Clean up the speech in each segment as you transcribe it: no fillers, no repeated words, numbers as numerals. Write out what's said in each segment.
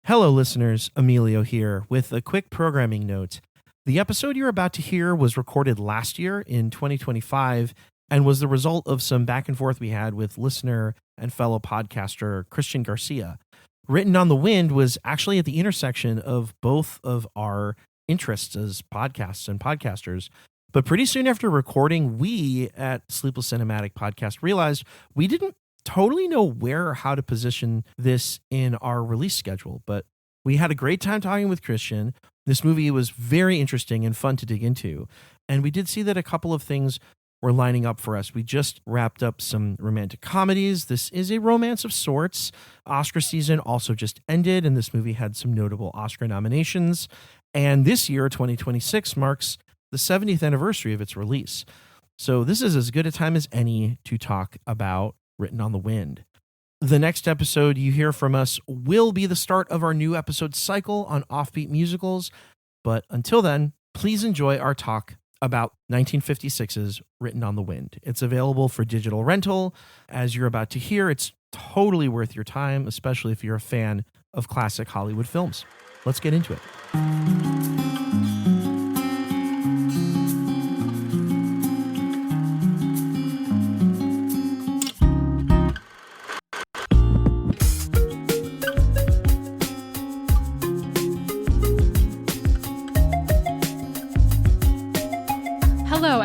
Hello, listeners. Emilio here with a quick programming note. The episode you're about to hear was recorded last year in 2025 and was the result of some back and forth we had with listener and fellow podcaster Christian Garcia. Written on the Wind was actually at the intersection of both of our interests as podcasts and podcasters. But pretty soon after recording, we at Sleepless Cinematic Podcast realized we didn't totally know where or how to position this in our release schedule, but we had a great time talking with Christian. This movie was very interesting and fun to dig into, and we did see that a couple of things were lining up for us. We just wrapped up some romantic comedies. This is a romance of sorts. Oscar season also just ended, and this movie had some notable Oscar nominations. And this year, 2026, marks the 70th anniversary of its release. So this is as good a time as any to talk about Written on the Wind. The next episode you hear from us will be the start of our new episode cycle on offbeat musicals. But until then, please enjoy our talk about 1956's Written on the Wind. It's available for digital rental. As you're about to hear, it's totally worth your time, especially if you're a fan of classic Hollywood films. Let's get into it.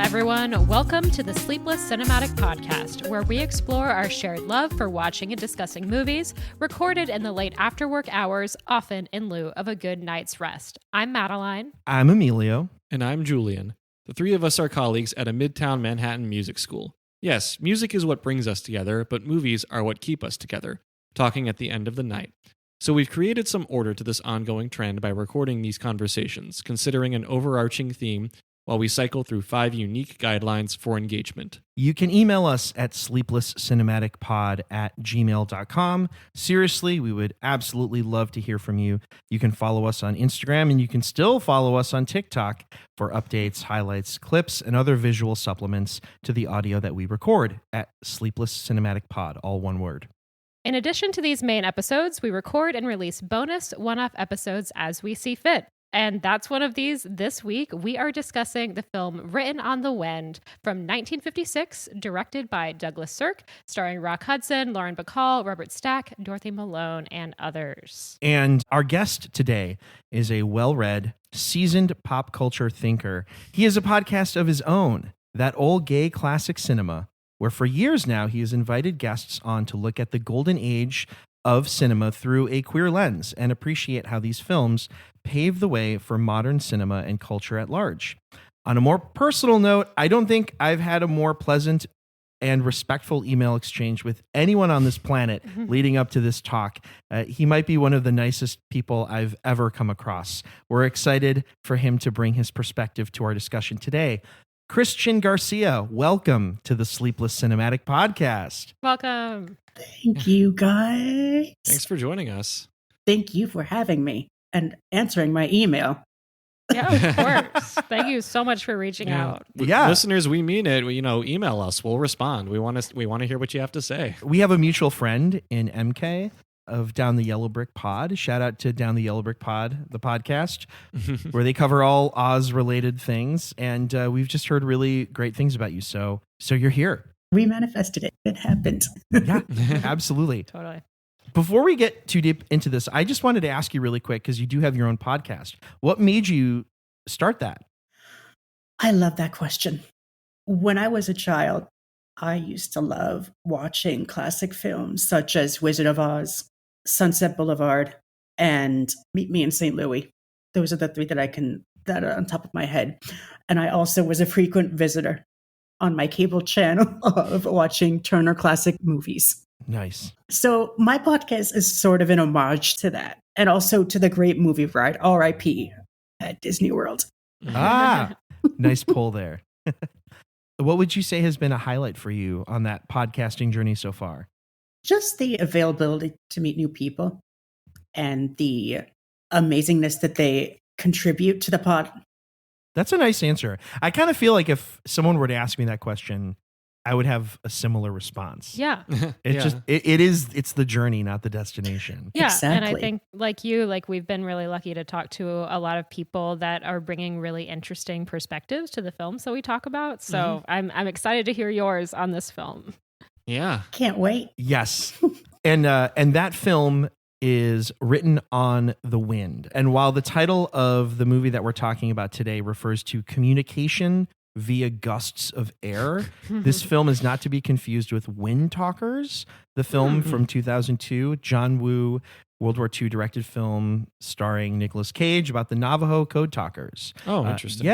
Everyone, welcome to the Sleepless Cinematic Podcast, where we explore our shared love for watching and discussing movies, recorded in the late after-work hours, often in lieu of a good night's rest. I'm Madeline. I'm Emilio. And I'm Julian. The three of us are colleagues at a Midtown Manhattan music school. Yes, music is what brings us together, but movies are what keep us together, talking at the end of the night. So we've created some order to this ongoing trend by recording these conversations, considering an overarching theme while we cycle through 5 unique guidelines for engagement. You can email us at sleeplesscinematicpod@gmail.com. Seriously, we would absolutely love to hear from you. You can follow us on Instagram, and you can still follow us on TikTok for updates, highlights, clips, and other visual supplements to the audio that we record at Sleepless Cinematic Pod, all one word. In addition to these main episodes, we record and release bonus one-off episodes as we see fit. And that's one of these. This week, we are discussing the film Written on the Wind from 1956, directed by Douglas Sirk, starring Rock Hudson, Lauren Bacall, Robert Stack, Dorothy Malone, and others. And our guest today is a well-read, seasoned pop culture thinker. He has a podcast of his own, That Old Gay Classic Cinema, where for years now he has invited guests on to look at the golden age of cinema through a queer lens and appreciate how these films pave the way for modern cinema and culture at large. On a more personal note, I don't think I've had a more pleasant and respectful email exchange with anyone on this planet leading up to this talk. He might be one of the nicest people I've ever come across. We're excited for him to bring his perspective to our discussion today. Christian Garcia, welcome to the Sleepless Cinematic Podcast. Welcome. Thank you, guys. Thanks for joining us. Thank you for having me and answering my email. Yeah, of course. Thank you so much for reaching out. Yeah. Listeners, we mean it. Email us. We'll respond. We want to hear what you have to say. We have a mutual friend in MK of Down the Yellow Brick Pod. Shout out to Down the Yellow Brick Pod, the podcast, where they cover all Oz-related things. And we've just heard really great things about you. So you're here. We manifested it. It happened. Yeah, absolutely. Totally. Before we get too deep into this, I just wanted to ask you really quick, because you do have your own podcast. What made you start that? I love that question. When I was a child, I used to love watching classic films such as Wizard of Oz, Sunset Boulevard, and Meet Me in St. Louis. Those are the 3 that are on top of my head. And I also was a frequent visitor on my cable channel of watching Turner Classic Movies. Nice. So my podcast is sort of an homage to that, and also to the great movie ride, R.I.P. at Disney World. Ah, nice pull there. What would you say has been a highlight for you on that podcasting journey so far? Just the availability to meet new people and the amazingness that they contribute to the pod. That's a nice answer. I kind of feel like if someone were to ask me that question I would have a similar response. Yeah. It's the journey, not the destination. Yeah. Exactly. And I think we've been really lucky to talk to a lot of people that are bringing really interesting perspectives to the films that we talk about. So I'm excited to hear yours on this film. Yeah. Can't wait. Yes. And that film is Written on the Wind. And while the title of the movie that we're talking about today refers to communication via gusts of air, this film is not to be confused with Wind Talkers, the film from 2002, John Woo, World War II directed film starring Nicolas Cage about the Navajo code talkers. Oh, interesting.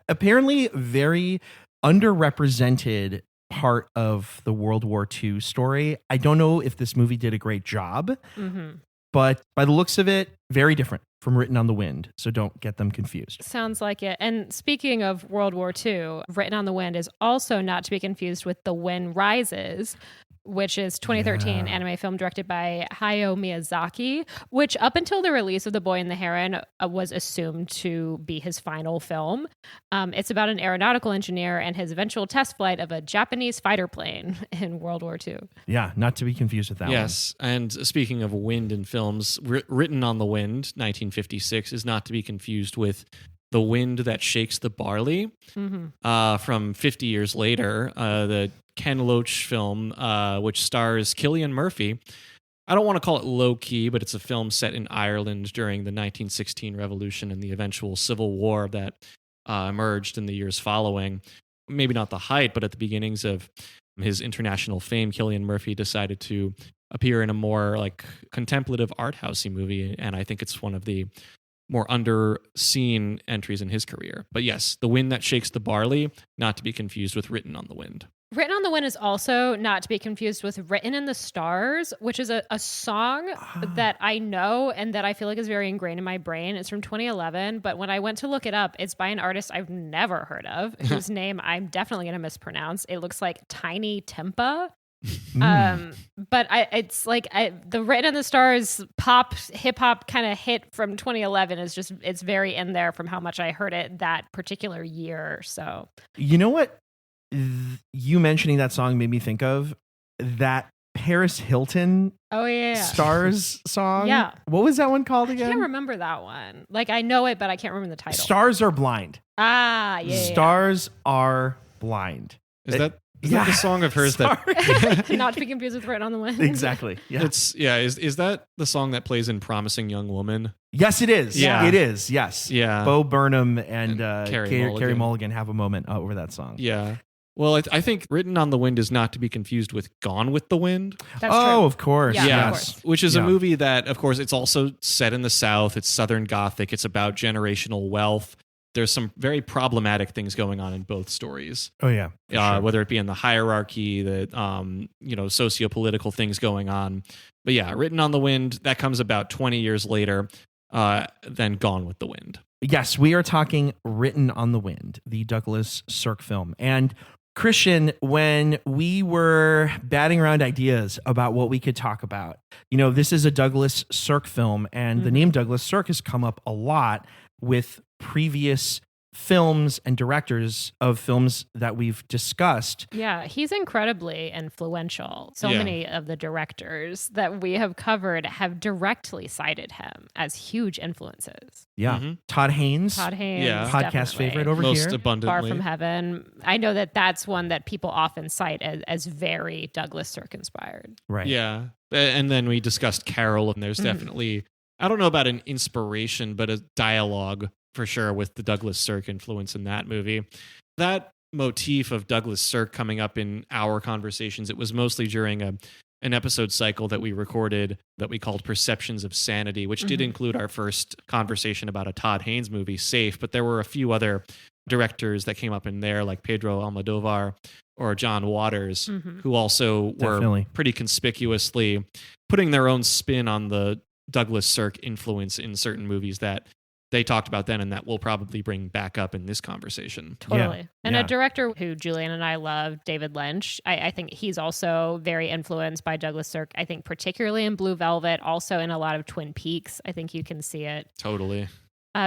Apparently very underrepresented part of the World War II story. I don't know if this movie did a great job, but by the looks of it, very different from Written on the Wind. So don't get them confused. Sounds like it. And speaking of World War II, Written on the Wind is also not to be confused with The Wind Rises, which is 2013 anime film directed by Hayao Miyazaki, which up until the release of The Boy and the Heron was assumed to be his final film. It's about an aeronautical engineer and his eventual test flight of a Japanese fighter plane in World War II. Yeah, not to be confused with that one. Yes, and speaking of wind in films, Written on the Wind, 1956, is not to be confused with The Wind That Shakes the Barley from 50 years later, the Ken Loach film, which stars Cillian Murphy. I don't want to call it low-key, but it's a film set in Ireland during the 1916 revolution and the eventual civil war that emerged in the years following. Maybe not the height, but at the beginnings of his international fame, Cillian Murphy decided to appear in a more like contemplative art housey movie, and I think it's one of the more underseen entries in his career. But yes, The Wind That Shakes the Barley, not to be confused with Written on the Wind. Written on the Wind is also not to be confused with Written in the Stars, which is a song that I know and that I feel like is very ingrained in my brain. It's from 2011, but when I went to look it up, it's by an artist I've never heard of, whose name I'm definitely going to mispronounce. It looks like Tiny Tempa. But it's like the Written in the Stars pop hip hop kind of hit from 2011 is just, it's very in there from how much I heard it that particular year. So you know what you mentioning that song made me think of? That Paris Hilton Stars song. Yeah. What was that one called again? I can't remember that one. Like I know it, but I can't remember the title. Stars Are Blind. Stars Are Blind. Is that the song of hers that not to be confused with Written on the Wind? Exactly. Yeah. Is that the song that plays in Promising Young Woman? Yes, it is. Yeah. It is. Yes. Yeah. Bo Burnham and Carey Mulligan have a moment over that song. Yeah. Well, I think Written on the Wind is not to be confused with Gone with the Wind. That's true. Of course. Yeah, Of course. Which is a movie that, of course, it's also set in the South. It's Southern Gothic. It's about generational wealth. There's some very problematic things going on in both stories. Oh, yeah. Sure. Whether it be in the hierarchy, the socio-political things going on. But yeah, Written on the Wind, that comes about 20 years later than Gone with the Wind. Yes, we are talking Written on the Wind, the Douglas Sirk film. And Christian, when we were batting around ideas about what we could talk about, this is a Douglas Sirk film, and the name Douglas Sirk has come up a lot with previous films and directors of films that we've discussed. Yeah, he's incredibly influential. So many of the directors that we have covered have directly cited him as huge influences. Yeah. Mm-hmm. Todd Haynes. Yeah. Podcast definitely. favorite over Most here. abundantly. Far From Heaven. I know that's one that people often cite as very Douglas Sirk inspired. Right. Yeah. And then we discussed Carol, and there's definitely, I don't know about an inspiration, but a dialogue for sure with the Douglas Sirk influence in that movie. That motif of Douglas Sirk coming up in our conversations, it was mostly during an episode cycle that we recorded that we called Perceptions of Sanity, which did include our first conversation about a Todd Haynes movie, Safe, but there were a few other directors that came up in there, like Pedro Almodovar or John Waters, who also were pretty conspicuously putting their own spin on the Douglas Sirk influence in certain movies that they talked about then and that we'll probably bring back up in this conversation. Totally. Yeah. And a director who Julian and I love, David Lynch, I think he's also very influenced by Douglas Sirk. I think particularly in Blue Velvet, also in a lot of Twin Peaks. I think you can see it. Totally.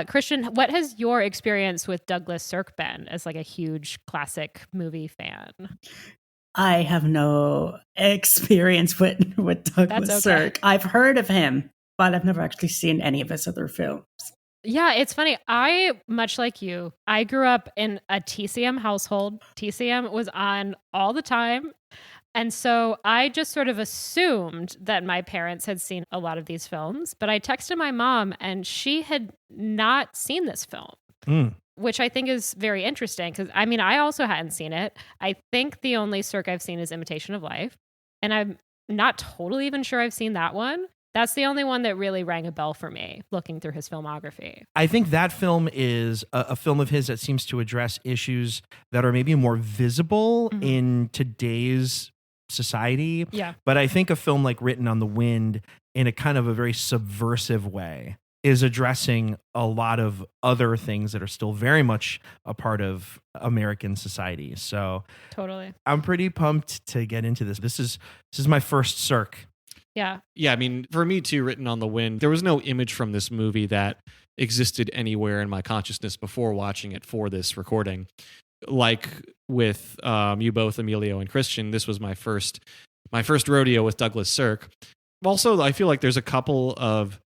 Christian, what has your experience with Douglas Sirk been as like a huge classic movie fan? I have no experience with Douglas That's okay. Sirk. I've heard of him, but I've never actually seen any of his other films. Yeah, it's funny. Much like you, I grew up in a TCM household. TCM was on all the time. And so I just sort of assumed that my parents had seen a lot of these films. But I texted my mom and she had not seen this film, which I think is very interesting because, I mean, I also hadn't seen it. I think the only Sirk I've seen is Imitation of Life. And I'm not totally even sure I've seen that one. That's the only one that really rang a bell for me looking through his filmography. I think that film is a film of his that seems to address issues that are maybe more visible in today's society. Yeah. But I think a film like Written on the Wind, in a kind of a very subversive way, is addressing a lot of other things that are still very much a part of American society. So Totally. I'm pretty pumped to get into this. This is my first Sirk. Yeah. Yeah, I mean, for me too, Written on the Wind, there was no image from this movie that existed anywhere in my consciousness before watching it for this recording. Like with you both, Emilio and Christian, this was my first rodeo with Douglas Sirk. Also, I feel like there's a couple of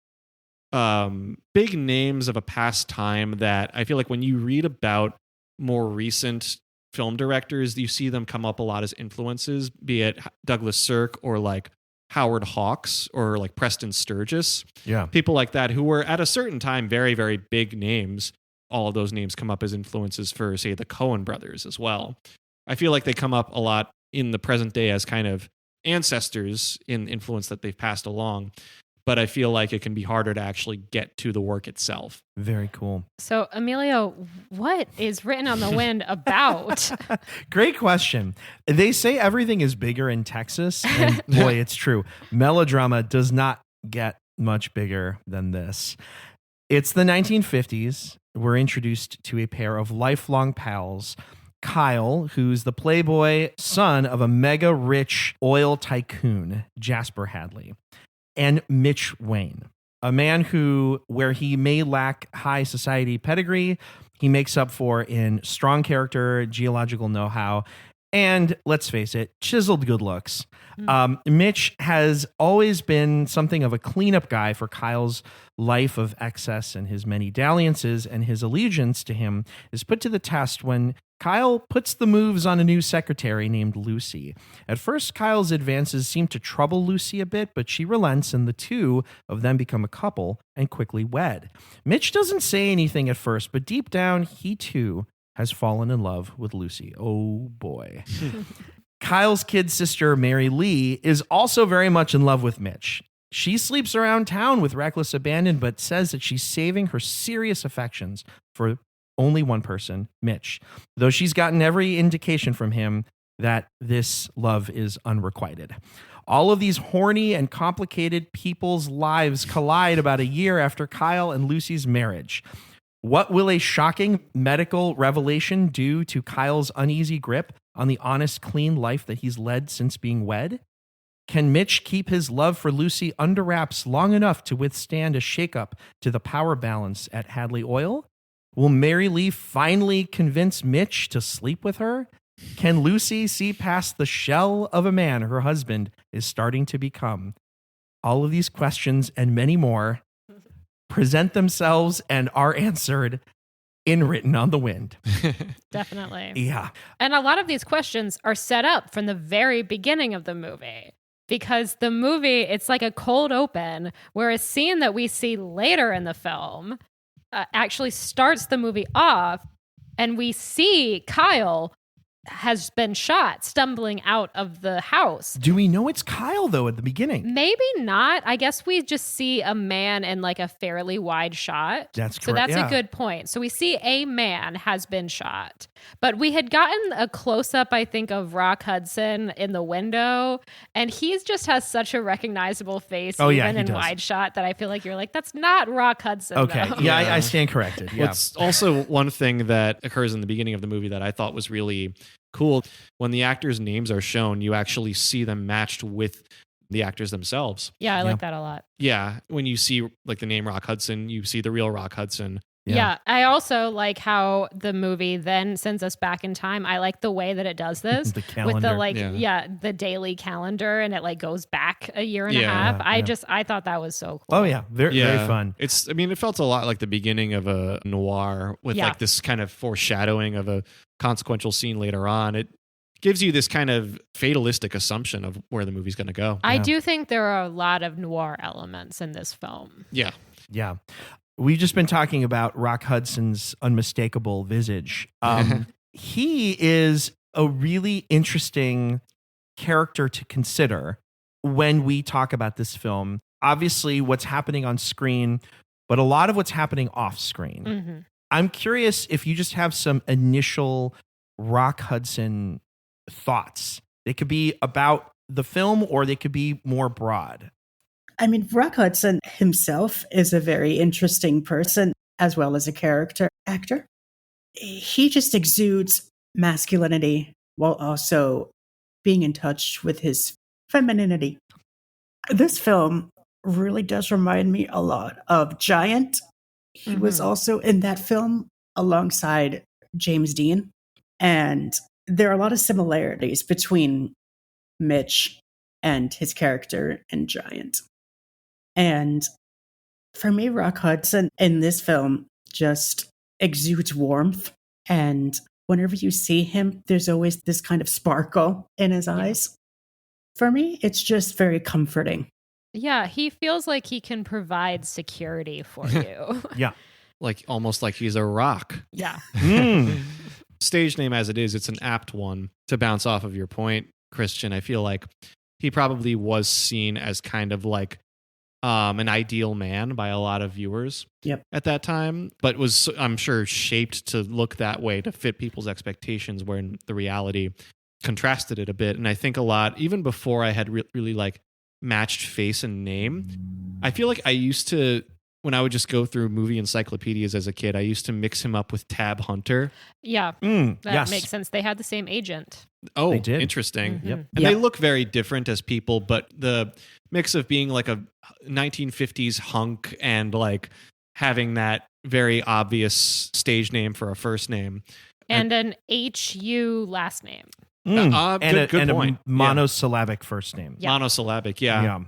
big names of a past time that I feel like when you read about more recent film directors, you see them come up a lot as influences, be it Douglas Sirk or like Howard Hawks or like Preston Sturges. Yeah. People like that who were at a certain time very, very big names. All of those names come up as influences for, say, the Coen brothers as well. I feel like they come up a lot in the present day as kind of ancestors in influence that they've passed along. But I feel like it can be harder to actually get to the work itself. Very cool. So, Emilio, what is Written on the Wind about? Great question. They say everything is bigger in Texas, and boy, it's true. Melodrama does not get much bigger than this. It's the 1950s. We're introduced to a pair of lifelong pals, Kyle, who's the playboy son of a mega rich oil tycoon, Jasper Hadley, and Mitch Wayne, a man who, where he may lack high society pedigree, he makes up for in strong character, geological know-how, and let's face it, chiseled good looks. Mitch has always been something of a cleanup guy for Kyle's life of excess and his many dalliances, and his allegiance to him is put to the test when Kyle puts the moves on a new secretary named Lucy. At first, Kyle's advances seem to trouble Lucy a bit, but she relents and the two of them become a couple and quickly wed. Mitch doesn't say anything at first, but deep down, he too has fallen in love with Lucy. Oh boy. Kyle's kid sister, Mary Lee, is also very much in love with Mitch. She sleeps around town with reckless abandon, but says that she's saving her serious affections for only one person, Mitch, though she's gotten every indication from him that this love is unrequited. All of these horny and complicated people's lives collide about a year after Kyle and Lucy's marriage. What will a shocking medical revelation do to Kyle's uneasy grip on the honest, clean life that he's led since being wed? Can Mitch keep his love for Lucy under wraps long enough to withstand a shakeup to the power balance at Hadley Oil? Will Mary Lee finally convince Mitch to sleep with her? Can Lucy see past the shell of a man her husband is starting to become? All of these questions and many more present themselves and are answered in Written on the Wind. Definitely. Yeah. And a lot of these questions are set up from the very beginning of the movie. Because the movie, it's like a cold open where a scene that we see later in the film actually starts the movie off, and we see Kyle has been shot stumbling out of the house. Do we know it's Kyle, though, at the beginning? Maybe not. I guess we just see a man in like a fairly wide shot. That's correct. So that's yeah. a good point. So we see a man has been shot. But we had gotten a close-up, I think, of Rock Hudson in the window, and he just has such a recognizable face, even in wide shot, that I feel like you're like, that's not Rock Hudson. Okay. Though. Yeah, I stand corrected. Yeah. It's also one thing that occurs in the beginning of the movie that I thought was really cool. When the actors' names are shown, you actually see them matched with the actors themselves. Yeah, I like that a lot. Yeah. When you see like the name Rock Hudson, you see the real Rock Hudson. Yeah. I also like how the movie then sends us back in time. I like the way that it does this The calendar. with the the daily calendar, and it like goes back a year and a half. I thought that was so cool. Oh yeah, very fun. It felt a lot like the beginning of a noir with like this kind of foreshadowing of a consequential scene later on. It gives you this kind of fatalistic assumption of where the movie's going to go. I do think there are a lot of noir elements in this film. Yeah. Yeah. We've just been talking about Rock Hudson's unmistakable visage. He is a really interesting character to consider when we talk about this film. Obviously, what's happening on screen, but a lot of what's happening off screen. Mm-hmm. I'm curious if you just have some initial Rock Hudson thoughts. They could be about the film or they could be more broad. I mean, Rock Hudson himself is a very interesting person as well as a character actor. He just exudes masculinity while also being in touch with his femininity. This film really does remind me a lot of Giant. He was also in that film alongside James Dean. And there are a lot of similarities between Mitch and his character in Giant. And for me, Rock Hudson in this film just exudes warmth. And whenever you see him, there's always this kind of sparkle in his eyes. For me, it's just very comforting. Yeah, he feels like he can provide security for you. Yeah. Like almost like he's a rock. Yeah. Stage name as it is, it's an apt one to bounce off of your point, Christian. I feel like he probably was seen as kind of like an ideal man by a lot of viewers at that time, but was, I'm sure, shaped to look that way to fit people's expectations, when the reality contrasted it a bit. And I think a lot, even before I had really like matched face and name, I feel like I used to, when I would just go through movie encyclopedias as a kid, I used to mix him up with Tab Hunter. Yeah, that makes sense. They had the same agent. Oh, they did. Interesting. Yep. And they look very different as people, but the mix of being like a 1950s hunk and like having that very obvious stage name for a first name. And an HU last name. Good point. A monosyllabic first name. Yeah. Monosyllabic, yeah.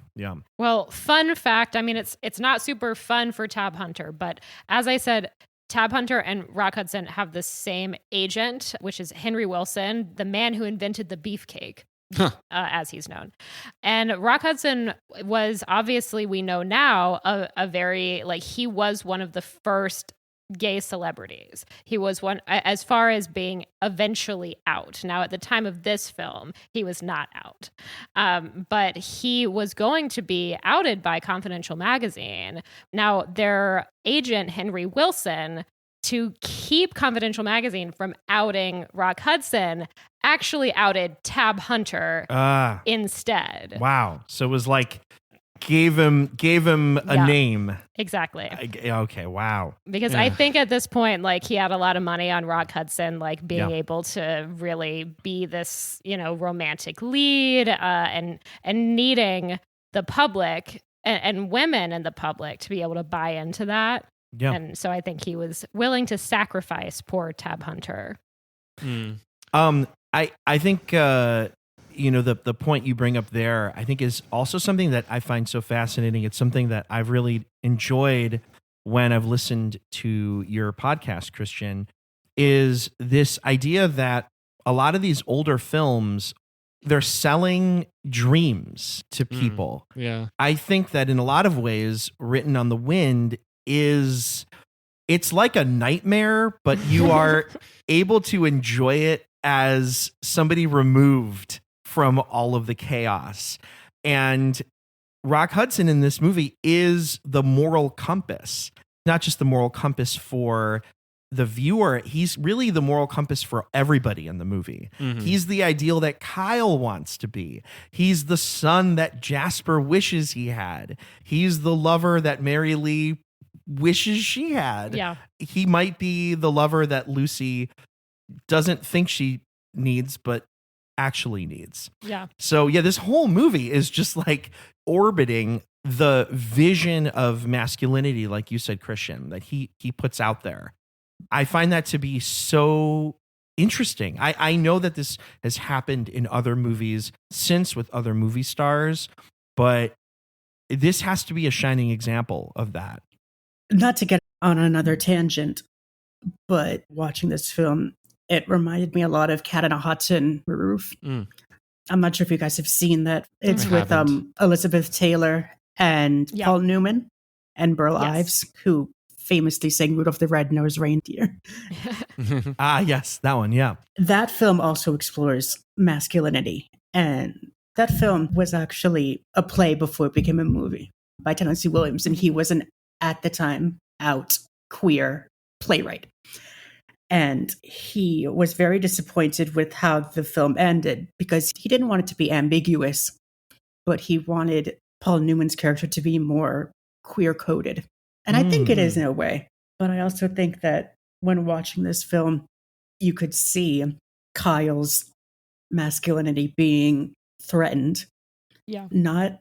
Well, fun fact, I mean, it's not super fun for Tab Hunter, but as I said, Tab Hunter and Rock Hudson have the same agent, which is Henry Wilson, the man who invented the beefcake, as he's known. And Rock Hudson was, obviously, we know now, a very, like, he was one of the first gay celebrities. He was one, as far as being eventually out. Now, at the time of this film, he was not out. But he was going to be outed by Confidential magazine. Now, their agent, Henry Wilson, to keep Confidential magazine from outing Rock Hudson, actually outed Tab Hunter instead. Wow. So it was like gave him a name. Exactly. Okay. Wow. Because I think at this point, like, he had a lot of money on Rock Hudson, like being able to really be this, romantic lead, and needing the public and women in the public to be able to buy into that. Yeah. And so I think he was willing to sacrifice poor Tab Hunter. I think the point you bring up there, I think, is also something that I find so fascinating. It's something that I've really enjoyed when I've listened to your podcast, Christian, is this idea that a lot of these older films, they're selling dreams to people. Yeah. I think that in a lot of ways, Written on the Wind it's like a nightmare, but you are able to enjoy it as somebody removed from all of the chaos. And Rock Hudson in this movie is the moral compass, not just the moral compass for the viewer. He's really the moral compass for everybody in the movie. He's the ideal that Kyle wants to be. He's the son that Jasper wishes he had. He's the lover that Mary Lee wishes she had. Yeah. He might be the lover that Lucy doesn't think she needs, but actually needs. Yeah. So this whole movie is just like orbiting the vision of masculinity, like you said, Christian, that he puts out there. I find that to be so interesting. I know that this has happened in other movies since with other movie stars, but this has to be a shining example of that. Not to get on another tangent, but watching this film, it reminded me a lot of Cat on a Hot Tin Roof. I'm not sure if you guys have seen that. It's with Elizabeth Taylor and Paul Newman and Burl Ives, who famously sang Rudolph the Red-Nosed Reindeer. Yes, that one, yeah. That film also explores masculinity. And that film was actually a play before it became a movie by Tennessee Williams. And he was at the time, out queer playwright. And he was very disappointed with how the film ended because he didn't want it to be ambiguous, but he wanted Paul Newman's character to be more queer-coded. And I think it is in a way. But I also think that when watching this film, you could see Kyle's masculinity being threatened. Yeah. Not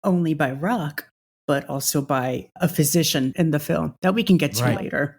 only by Rock, but also by a physician in the film that we can get to later.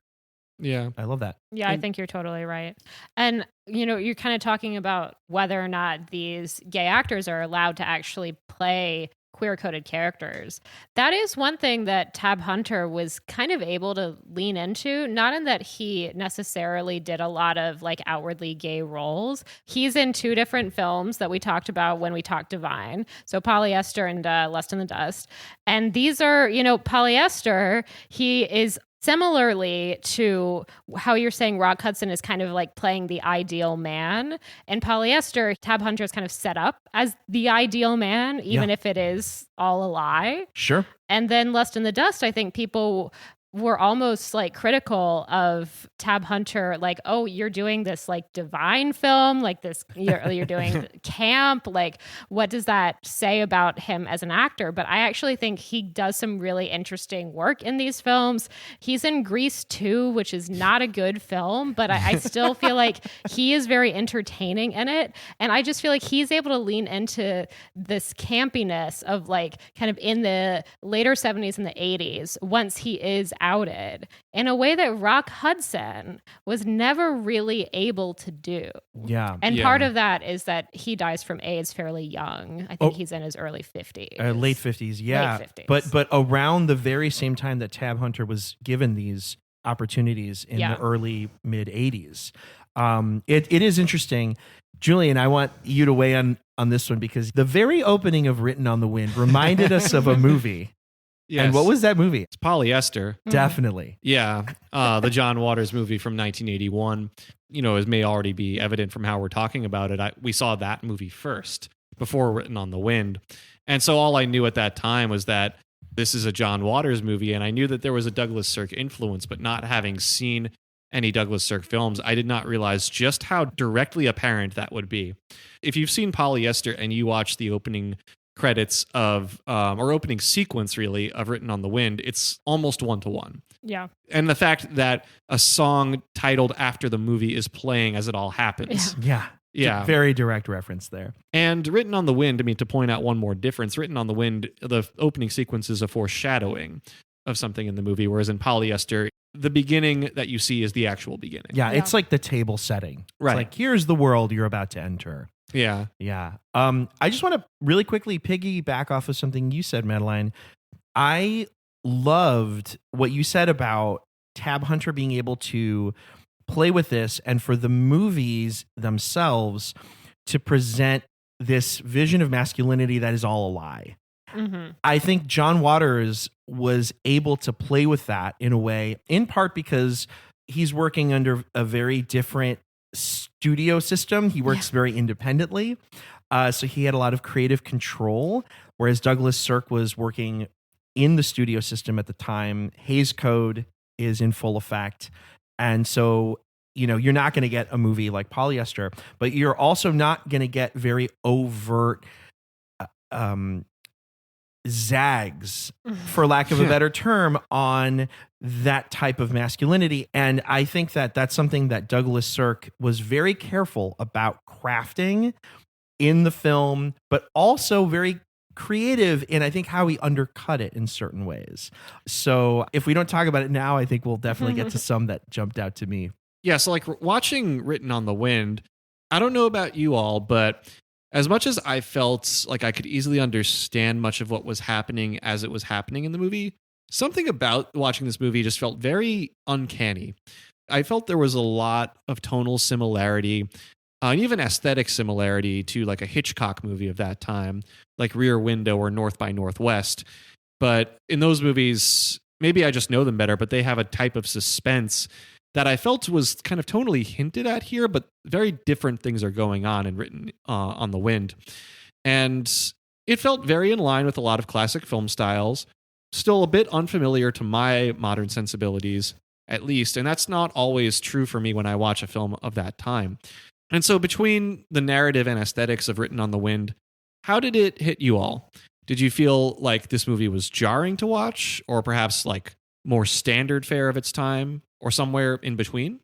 Yeah. I love that. Yeah, I think you're totally right. And, you're kind of talking about whether or not these gay actors are allowed to actually play queer-coded characters. That is one thing that Tab Hunter was kind of able to lean into, not in that he necessarily did a lot of like outwardly gay roles. He's in 2 different films that we talked about when we talked Divine. So Polyester and Lust in the Dust. And these are, Polyester, he is similarly to how you're saying Rock Hudson is kind of like playing the ideal man. In Polyester, Tab Hunter is kind of set up as the ideal man, even if it is all a lie. Sure. And then Lust in the Dust, I think people were almost like critical of Tab Hunter, like, oh, you're doing this like Divine film, like this, you're doing camp, like what does that say about him as an actor? But I actually think he does some really interesting work in these films. He's in Grease 2, which is not a good film, but I still feel like he is very entertaining in it. And I just feel like he's able to lean into this campiness of like kind of in the later 70s and the 80s once he is outed in a way that Rock Hudson was never really able to do. Yeah. And part of that is that he dies from AIDS fairly young. I think he's in his early 50s. Late 50s, yeah. Late 50s. But around the very same time that Tab Hunter was given these opportunities in the early mid 80s. It is interesting. Julian, I want you to weigh on this one because the very opening of Written on the Wind reminded us of a movie. Yes. And what was that movie? It's Polyester. Definitely. Yeah. The John Waters movie from 1981. As may already be evident from how we're talking about it, we saw that movie first before Written on the Wind. And so all I knew at that time was that this is a John Waters movie, and I knew that there was a Douglas Sirk influence, but not having seen any Douglas Sirk films, I did not realize just how directly apparent that would be. If you've seen Polyester and you watch the opening credits of, or opening sequence really, of Written on the Wind, it's almost 1-to-1. Yeah. And the fact that a song titled after the movie is playing as it all happens. Yeah. Very direct reference there. And Written on the Wind, to point out one more difference, Written on the Wind, the opening sequence is a foreshadowing of something in the movie, whereas in Polyester, the beginning that you see is the actual beginning. Yeah, it's like the table setting. Right. It's like, here's the world you're about to enter. Yeah. Yeah. I just want to really quickly piggyback off of something you said, Madeline. I loved what you said about Tab Hunter being able to play with this and for the movies themselves to present this vision of masculinity that is all a lie. Mm-hmm. I think John Waters was able to play with that in a way, in part because he's working under a very different studio system. He works very independently. So he had a lot of creative control, whereas Douglas Sirk was working in the studio system at the time. Hays Code is in full effect. And so, you're not going to get a movie like Polyester, but you're also not going to get very overt zags, for lack of a better term, on that type of masculinity. And I think that that's something that Douglas Sirk was very careful about crafting in the film, but also very creative in, I think, how he undercut it in certain ways. So if we don't talk about it now, I think we'll definitely get to some that jumped out to me. Yeah, so like watching Written on the Wind, I don't know about you all, but as much as I felt like I could easily understand much of what was happening as it was happening in the movie, something about watching this movie just felt very uncanny. I felt there was a lot of tonal similarity, and even aesthetic similarity to like a Hitchcock movie of that time, like Rear Window or North by Northwest. But in those movies, maybe I just know them better, but they have a type of suspense that I felt was kind of tonally hinted at here, but very different things are going on and Written on the Wind. And it felt very in line with a lot of classic film styles, still a bit unfamiliar to my modern sensibilities, at least. And that's not always true for me when I watch a film of that time. And so between the narrative and aesthetics of Written on the Wind, how did it hit you all? Did you feel like this movie was jarring to watch, or perhaps like more standard fare of its time, or somewhere in between?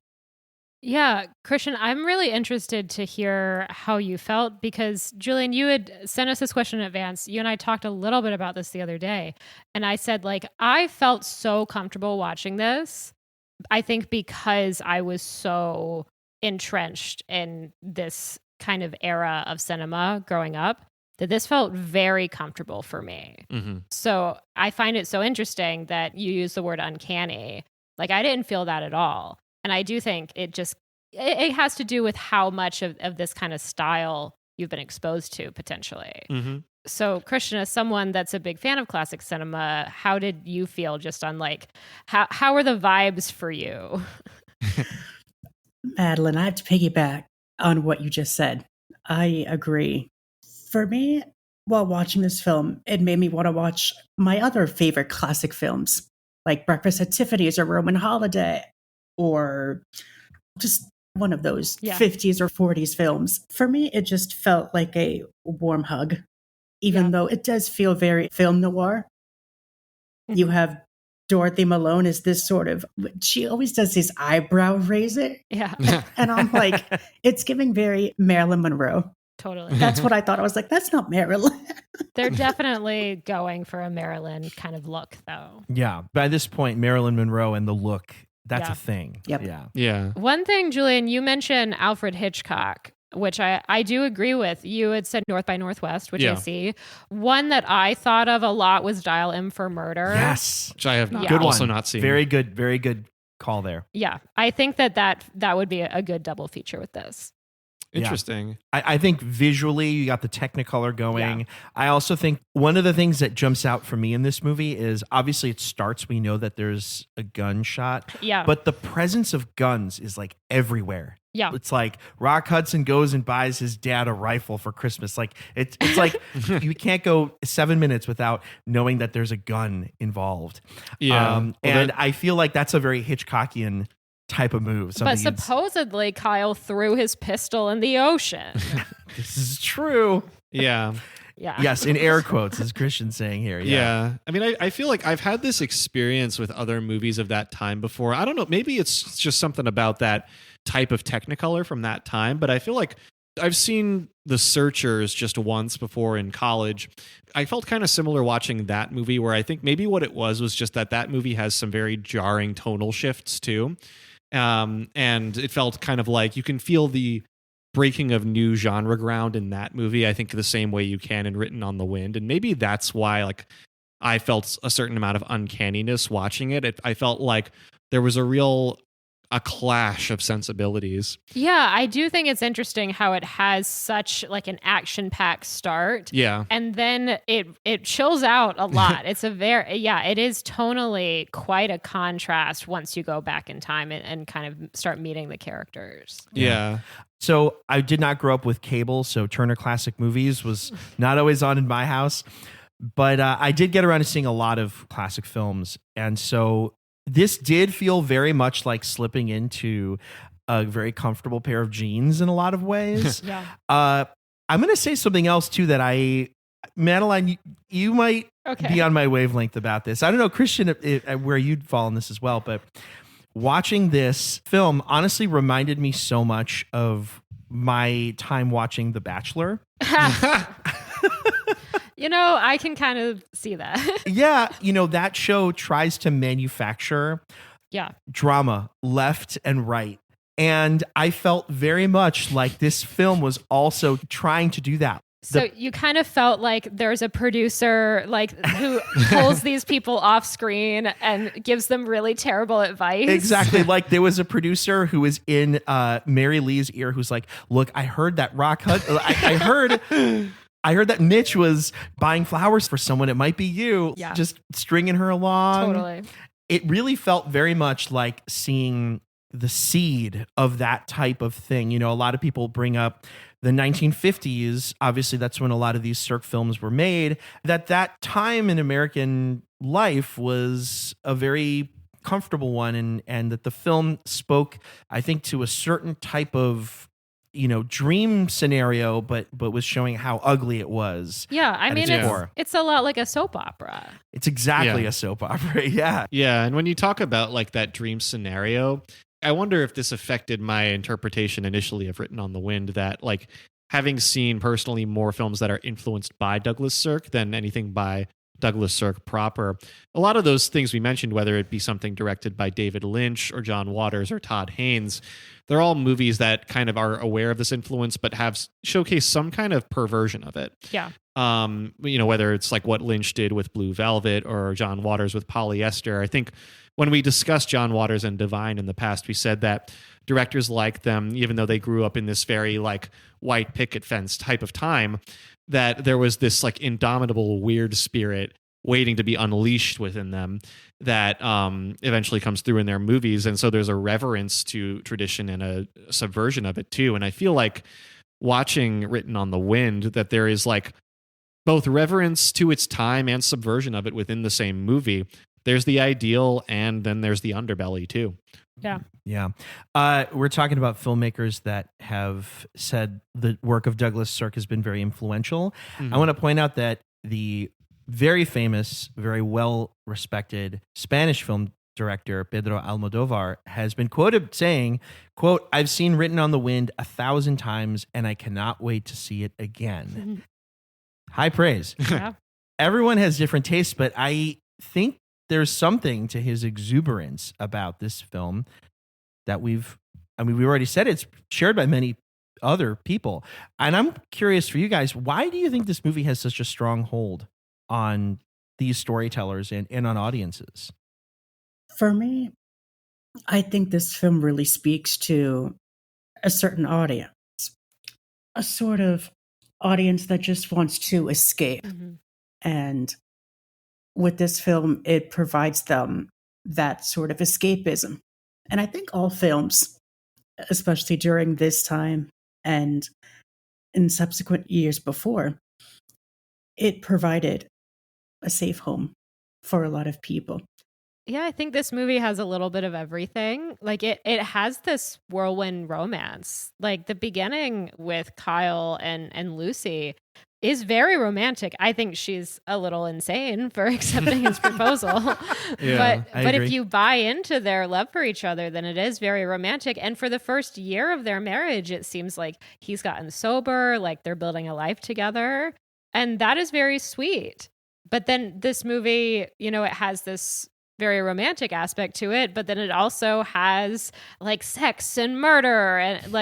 Yeah, Christian, I'm really interested to hear how you felt because, Julian, you had sent us this question in advance. You and I talked a little bit about this the other day. And I said, like, I felt so comfortable watching this. I think because I was so entrenched in this kind of era of cinema growing up, that this felt very comfortable for me. Mm-hmm. So I find it so interesting that you use the word uncanny. Like, I didn't feel that at all. And I do think it has to do with how much of this kind of style you've been exposed to potentially. Mm-hmm. So, Christian, as someone that's a big fan of classic cinema, how did you feel just on like, how are the vibes for you? Madeline, I have to piggyback on what you just said. I agree. For me, while watching this film, it made me want to watch my other favorite classic films, like Breakfast at Tiffany's or Roman Holiday, or just one of those 50s or 40s films. For me, it just felt like a warm hug, even though it does feel very film noir. Mm-hmm. You have Dorothy Malone as this sort of, she always does this eyebrow raiser. Yeah. And I'm like, it's giving very Marilyn Monroe. Totally. That's what I thought. I was like, that's not Marilyn. They're definitely going for a Marilyn kind of look, though. Yeah. By this point, Marilyn Monroe and the look, that's a thing. Yep. Yeah. One thing, Julian, you mentioned Alfred Hitchcock, which I do agree with. You had said North by Northwest, which I see. One that I thought of a lot was Dial M for Murder. Yes. Which I have good also one. not seen. Very good call there. Yeah. I think that would be a good double feature with this. Interesting. Yeah. I think visually you got the Technicolor going. Yeah. I also think one of the things that jumps out for me in this movie is obviously it starts, we know that there's a gunshot. Yeah. But the presence of guns is like everywhere. Yeah. It's like Rock Hudson goes and buys his dad a rifle for Christmas. Like it's like you can't go 7 minutes without knowing that there's a gun involved. Yeah. And I feel like that's a very Hitchcockian type of move. But supposedly Kyle threw his pistol in the ocean. This is true. Yeah. Yeah. Yes, in air quotes, as Christian's saying here. Yeah. I mean, I feel like I've had this experience with other movies of that time before. I don't know. Maybe it's just something about that type of Technicolor from that time, but I feel like I've seen The Searchers just once before in college. I felt kind of similar watching that movie, where I think maybe what it was just that movie has some very jarring tonal shifts too. And it felt kind of like you can feel the breaking of new genre ground in that movie, I think the same way you can in Written on the Wind. And maybe that's why like I felt a certain amount of uncanniness watching it. I felt like there was a clash of sensibilities. Yeah, I do think it's interesting how it has such like an action-packed start. Yeah. And then it chills out a lot. It's it is tonally quite a contrast once you go back in time and kind of start meeting the characters. Yeah. So I did not grow up with cable, so Turner Classic Movies was not always on in my house. But I did get around to seeing a lot of classic films. And so this did feel very much like slipping into a very comfortable pair of jeans in a lot of ways. Yeah. I'm going to say something else too that Madeline, you might be on my wavelength about this. I don't know, Christian, where you'd fall on this as well, but watching this film honestly reminded me so much of my time watching The Bachelor. I can kind of see that. Yeah, that show tries to manufacture Yeah. drama left and right. And I felt very much like this film was also trying to do that. So you kind of felt like there's a producer who pulls these people off screen and gives them really terrible advice. Exactly. Like there was a producer who was in Mary Lee's ear who's like, look, I heard that Rock Hudson, I heard that Mitch was buying flowers for someone. It might be you. Yeah. Just stringing her along. Totally. It really felt very much like seeing the seed of that type of thing. A lot of people bring up the 1950s. Obviously, that's when a lot of these Sirk films were made. That time in American life was a very comfortable one, and that the film spoke, I think, to a certain type of dream scenario, but was showing how ugly it was. Yeah, I mean, it's a lot like a soap opera. It's exactly a soap opera. Yeah. Yeah, and when you talk about like that dream scenario, I wonder if this affected my interpretation initially of Written on the Wind, that like having seen personally more films that are influenced by Douglas Sirk than anything by Douglas Sirk proper. A lot of those things we mentioned, whether it be something directed by David Lynch or John Waters or Todd Haynes, they're all movies that kind of are aware of this influence, but have showcased some kind of perversion of it. Yeah. Whether it's like what Lynch did with Blue Velvet or John Waters with Polyester. I think when we discussed John Waters and Divine in the past, we said that directors like them, even though they grew up in this very like white picket fence type of time, that there was this like indomitable weird spirit waiting to be unleashed within them that eventually comes through in their movies. And so there's a reverence to tradition and a subversion of it too. And I feel like watching Written on the Wind, that there is like both reverence to its time and subversion of it within the same movie. There's the ideal, and then there's the underbelly too. Yeah. Yeah. We're talking about filmmakers that have said the work of Douglas Sirk has been very influential. Mm-hmm. I want to point out that the very famous, very well-respected Spanish film director Pedro Almodovar has been quoted saying, quote, "I've seen Written on the Wind 1,000 times and I cannot wait to see it again." High praise. Yeah. Everyone has different tastes, but I think there's something to his exuberance about this film that we already said it's shared by many other people. And I'm curious for you guys, why do you think this movie has such a strong hold on these storytellers and on audiences? For me, I think this film really speaks to a certain audience, a sort of audience that just wants to escape. Mm-hmm. And with this film, it provides them that sort of escapism. And I think all films, especially during this time and in subsequent years before, it provided a safe home for a lot of people. Yeah, I think this movie has a little bit of everything. Like it has this whirlwind romance. Like the beginning with Kyle and Lucy is very romantic. I think she's a little insane for accepting his proposal. Yeah, but if you buy into their love for each other, then it is very romantic. And for the first year of their marriage, it seems like he's gotten sober, like they're building a life together. And that is very sweet. But then this movie, it has this very romantic aspect to it, but then it also has like sex and murder and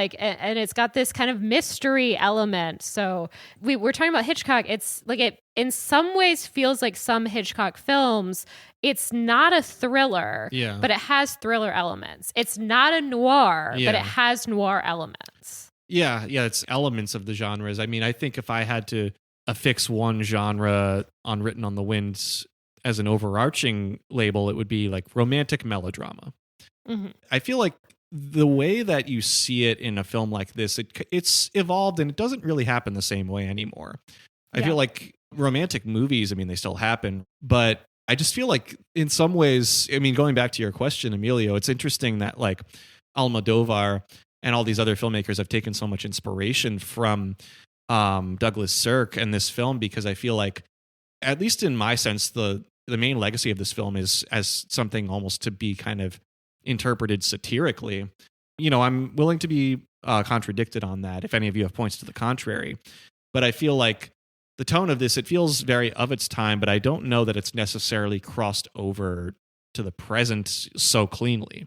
it's got this kind of mystery element. So we're talking about Hitchcock. It's like it in some ways feels like some Hitchcock films. It's not a thriller, but it has thriller elements. It's not a noir, but it has noir elements. Yeah, it's elements of the genres. I mean, I think if I had to affix one genre on Written on the Wind as an overarching label, it would be like romantic melodrama. Mm-hmm. I feel like the way that you see it in a film like this, it's evolved and it doesn't really happen the same way anymore. I feel like romantic movies, I mean, they still happen, but I just feel like in some ways, I mean, going back to your question, Emilio, it's interesting that like Almodovar and all these other filmmakers have taken so much inspiration from Douglas Sirk and this film, because I feel like, at least in my sense, the main legacy of this film is as something almost to be kind of interpreted satirically. I'm willing to be contradicted on that if any of you have points to the contrary. But I feel like the tone of this, it feels very of its time, but I don't know that it's necessarily crossed over to the present so cleanly.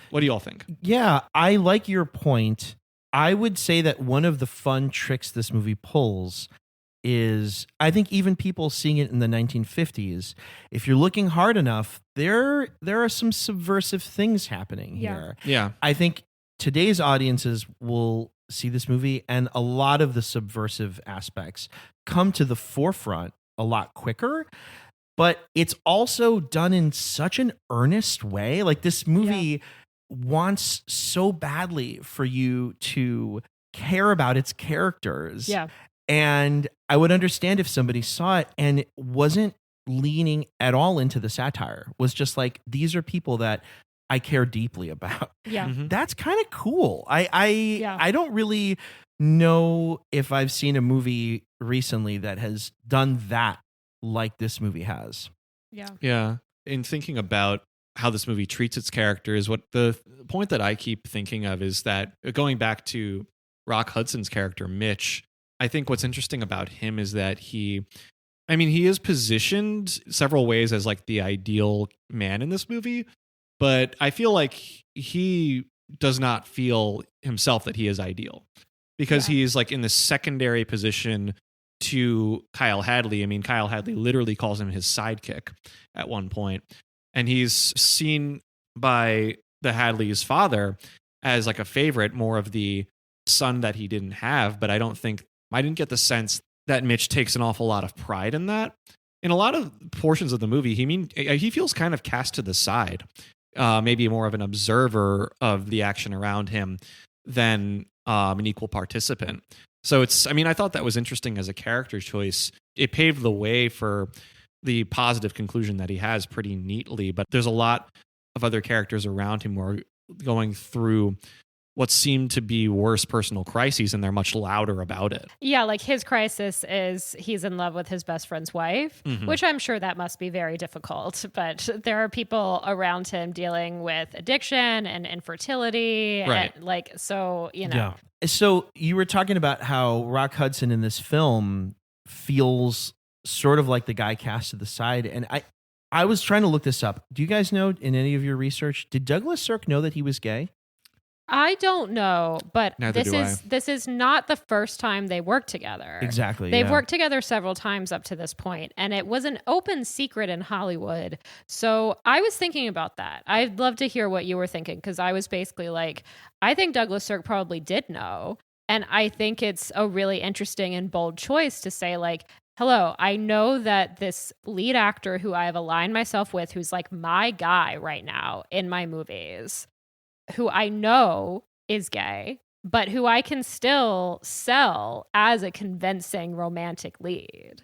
What do you all think? Yeah, I like your point. I would say that one of the fun tricks this movie pulls is, I think even people seeing it in the 1950s, if you're looking hard enough, there are some subversive things happening here. Yeah. I think today's audiences will see this movie and a lot of the subversive aspects come to the forefront a lot quicker, but it's also done in such an earnest way. Like, this movie wants so badly for you to care about its characters. Yeah. And I would understand if somebody saw it and wasn't leaning at all into the satire, was just like, these are people that I care deeply about. Yeah. Mhm. That's kind of cool. I don't really know if I've seen a movie recently that has done that like this movie has. Yeah. Yeah. In thinking about how this movie treats its characters, what the point that I keep thinking of is that, going back to Rock Hudson's character, Mitch, I think what's interesting about him is that he is positioned several ways as like the ideal man in this movie, but I feel like he does not feel himself that he is ideal, because he's like in the secondary position to Kyle Hadley. I mean, Kyle Hadley literally calls him his sidekick at one point, and he's seen by the Hadley's father as like a favorite, more of the son that he didn't have. But I didn't get the sense that Mitch takes an awful lot of pride in that. In a lot of portions of the movie, he feels kind of cast to the side, maybe more of an observer of the action around him than an equal participant. So I thought that was interesting as a character choice. It paved the way for the positive conclusion that he has pretty neatly, but there's a lot of other characters around him who are going through what seem to be worse personal crises, and they're much louder about it. Yeah, like his crisis is he's in love with his best friend's wife, which I'm sure that must be very difficult. But there are people around him dealing with addiction and infertility. Right. And so, Yeah. So you were talking about how Rock Hudson in this film feels sort of like the guy cast to the side. And I was trying to look this up. Do you guys know, in any of your research, did Douglas Sirk know that he was gay? I don't know, but Neither do I. this is not the first time they worked together. Exactly. They've worked together several times up to this point, and it was an open secret in Hollywood. So I was thinking about that. I'd love to hear what you were thinking, because I was basically like, I think Douglas Sirk probably did know. And I think it's a really interesting and bold choice to say, like, hello, I know that this lead actor who I have aligned myself with, who's like my guy right now in my movies, who I know is gay, but who I can still sell as a convincing romantic lead.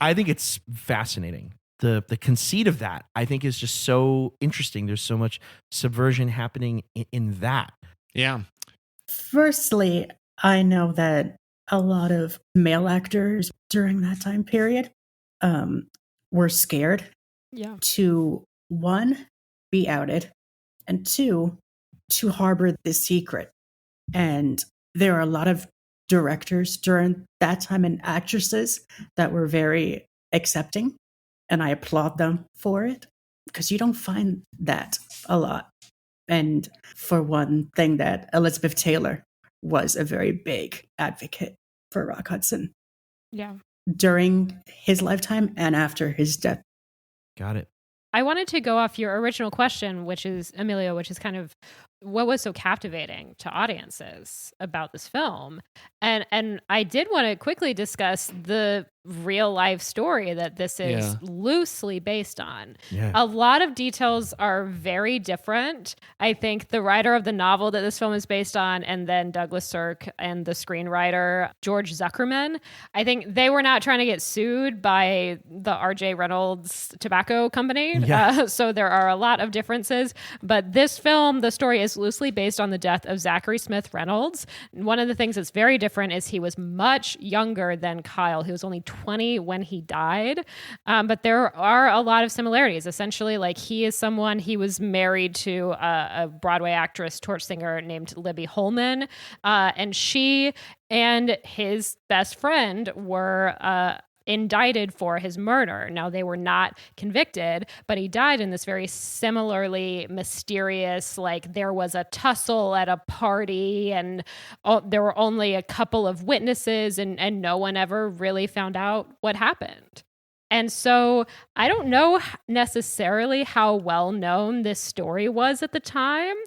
I think it's fascinating. The conceit of that, I think, is just so interesting. There's so much subversion happening in that. Yeah. Firstly, I know that a lot of male actors during that time period were scared to, one, be outed, and two, to harbor the secret. And there are a lot of directors during that time and actresses that were very accepting, and I applaud them for it, because you don't find that a lot. And for one thing, that Elizabeth Taylor was a very big advocate for Rock Hudson. Yeah. During his lifetime and after his death. Got it. I wanted to go off your original question, which is, Emilio, which is kind of what was so captivating to audiences about this film. And I did want to quickly discuss the real life story that this is loosely based on. Yeah. A lot of details are very different. I think the writer of the novel that this film is based on, and then Douglas Sirk and the screenwriter George Zuckerman, I think they were not trying to get sued by the R.J. Reynolds tobacco company. Yeah. So there are a lot of differences. But this film, the story is loosely based on the death of Zachary Smith Reynolds. One of the things that's very different is he was much younger than Kyle. He was only 20 when he died. But there are a lot of similarities. Essentially, like he was married to a Broadway actress, torch singer named Libby Holman. And she and his best friend were indicted for his murder. Now, they were not convicted, but he died in this very similarly mysterious, like there was a tussle at a party and there were only a couple of witnesses and no one ever really found out what happened. And so I don't know necessarily how well known this story was at the time,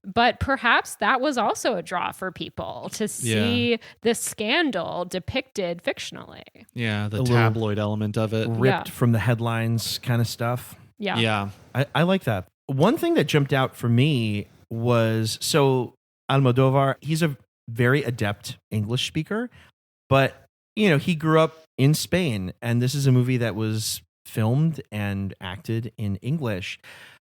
but perhaps that was also a draw for people to see this scandal depicted fictionally. Yeah, the tabloid element of it. Ripped from the headlines kind of stuff. Yeah. Yeah. I like that. One thing that jumped out for me was, so Almodovar, he's a very adept English speaker, but he grew up in Spain, and this is a movie that was filmed and acted in English.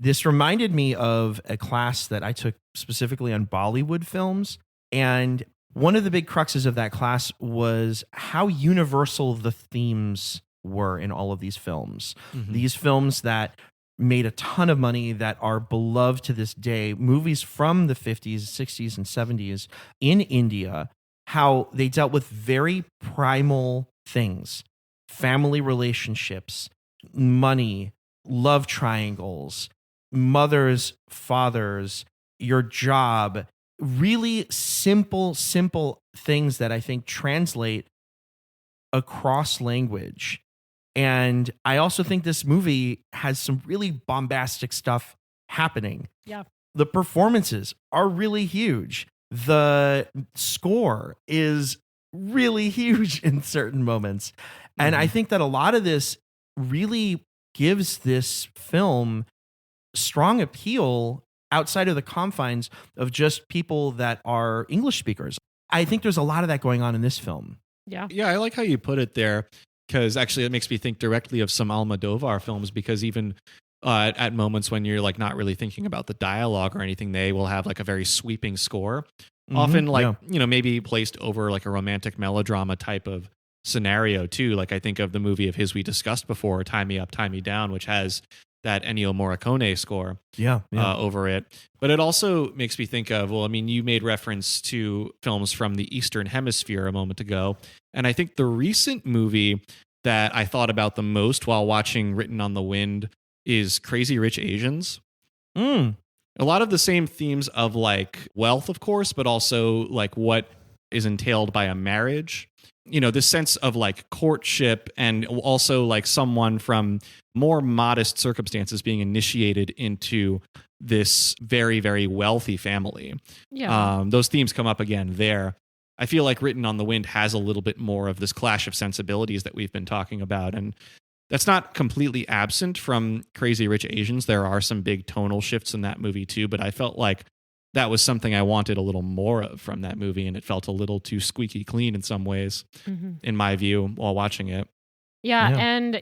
This reminded me of a class that I took specifically on Bollywood films, and one of the big cruxes of that class was how universal the themes were in all of these films. Mm-hmm. These films that made a ton of money, that are beloved to this day, movies from the 50s, 60s, and 70s in India, how they dealt with very primal things: family relationships, money, love triangles, mothers, fathers, your job, really simple things that I think translate across language. And I also think this movie has some really bombastic stuff happening. Yeah. The performances are really huge. The score is really huge in certain moments. And I think that a lot of this really gives this film strong appeal outside of the confines of just people that are English speakers. I think there's a lot of that going on in this film. Yeah. Yeah, I like how you put it there, because actually it makes me think directly of some Almodovar films, because even at moments when you're like not really thinking about the dialogue or anything, they will have like a very sweeping score. Mm-hmm. Often like, maybe placed over like a romantic melodrama type of scenario too. Like I think of the movie of his we discussed before, Tie Me Up, Tie Me Down, which has that Ennio Morricone score over it. But it also makes me think of, you made reference to films from the Eastern Hemisphere a moment ago. And I think the recent movie that I thought about the most while watching Written on the Wind is Crazy Rich Asians. A lot of the same themes of like wealth, of course, but also like what is entailed by a marriage. This sense of like courtship, and also like someone from more modest circumstances being initiated into this very, very wealthy family. Yeah. Those themes come up again there. I feel like Written on the Wind has a little bit more of this clash of sensibilities that we've been talking about. And that's not completely absent from Crazy Rich Asians. There are some big tonal shifts in that movie too, but I felt like that was something I wanted a little more of from that movie, and it felt a little too squeaky clean in some ways, in my view, while watching it. Yeah, and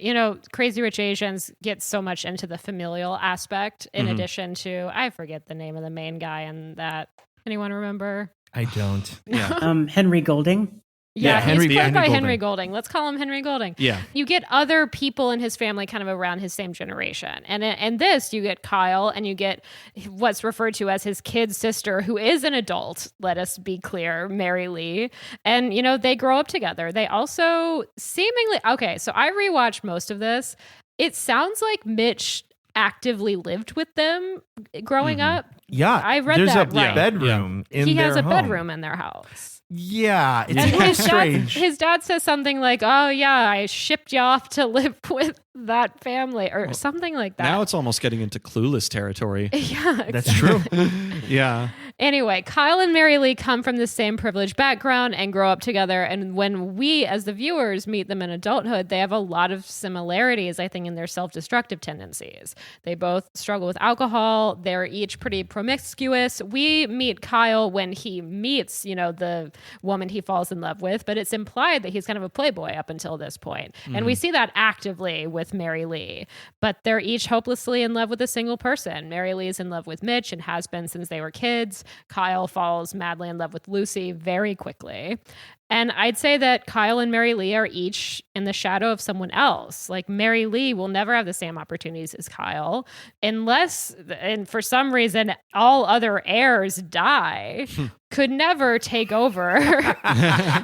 Crazy Rich Asians gets so much into the familial aspect in addition to, I forget the name of the main guy in that. Anyone remember? I don't. Yeah. Henry Golding. Yeah, he's played by Henry Golding. Let's call him Henry Golding. Yeah. You get other people in his family kind of around his same generation. And in this, you get Kyle, and you get what's referred to as his kid sister, who is an adult, let us be clear, Mary Lee. And, they grow up together. They also seemingly... Okay, so I rewatched most of this. It sounds like Mitch actively lived with them growing up. Yeah. I read there's that a right. bedroom in He their has a home. bedroom in their house. Yeah, it's And kind of strange. His dad says something like, "Oh yeah, I shipped you off to live with that family," or something like that. Now it's almost getting into Clueless territory. Yeah, exactly. That's true. Yeah. Anyway, Kyle and Mary Lee come from the same privileged background and grow up together. And when we, as the viewers, meet them in adulthood, they have a lot of similarities, I think, in their self-destructive tendencies. They both struggle with alcohol. They're each pretty promiscuous. We meet Kyle when he meets, the woman he falls in love with, but it's implied that he's kind of a playboy up until this point. And we see that actively with Mary Lee. But they're each hopelessly in love with a single person. Mary Lee is in love with Mitch and has been since they were kids. Kyle falls madly in love with Lucy very quickly. And I'd say that Kyle and Mary Lee are each in the shadow of someone else. Like Mary Lee will never have the same opportunities as Kyle unless, and for some reason, all other heirs die, could never take over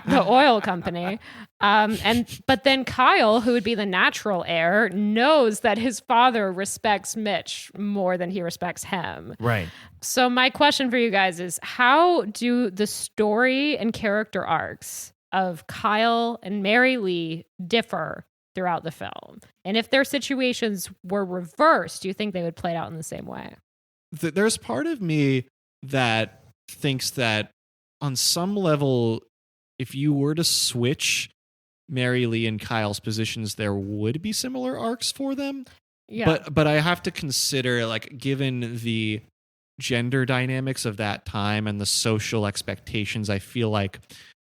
the oil company. But then Kyle, who would be the natural heir, knows that his father respects Mitch more than he respects him. Right. So my question for you guys is, how do the story and character arcs of Kyle and Mary Lee differ throughout the film? And if their situations were reversed, do you think they would play it out in the same way? There's part of me that thinks that on some level, if you were to switch Mary Lee and Kyle's positions, there would be similar arcs for them. Yeah. But I have to consider, like, given the gender dynamics of that time and the social expectations, I feel like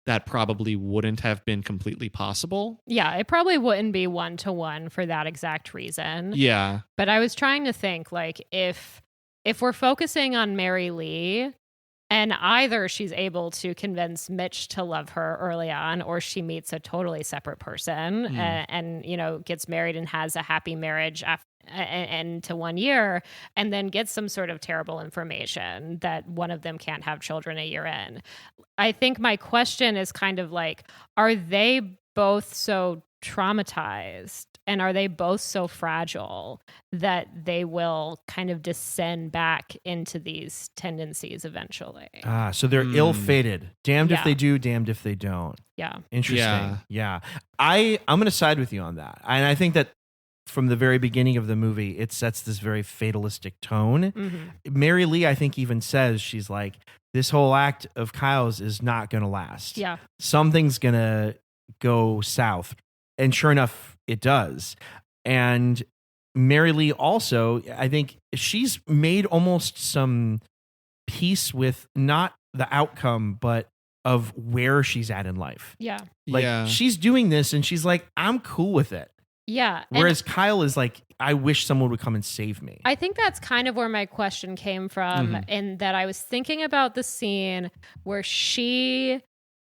that probably wouldn't have been completely possible. Yeah, it probably wouldn't be 1-to-1 for that exact reason. Yeah. But I was trying to think, like, if we're focusing on Mary Lee, and either she's able to convince Mitch to love her early on, or she meets a totally separate person and gets married and has a happy marriage into 1 year, and then gets some sort of terrible information that one of them can't have children a year in. I think my question is kind of like, are they both so traumatized and are they both so fragile that they will kind of descend back into these tendencies eventually? So they're ill-fated. Damned if Yeah. they do, damned if they don't. Yeah. Interesting. Yeah. I'm going to side with you on that. And I think that from the very beginning of the movie, it sets this very fatalistic tone. Mm-hmm. Mary Lee, I think, even says, she's like, this whole act of Kyle's is not going to last. Yeah. Something's going to go south. And sure enough, it does. And Mary Lee also, I think she's made almost some peace with not the outcome, but of where she's at in life. Yeah. Like she's doing this and she's like, I'm cool with it. Yeah. Whereas Kyle is like, I wish someone would come and save me. I think that's kind of where my question came from, in that I was thinking about the scene where she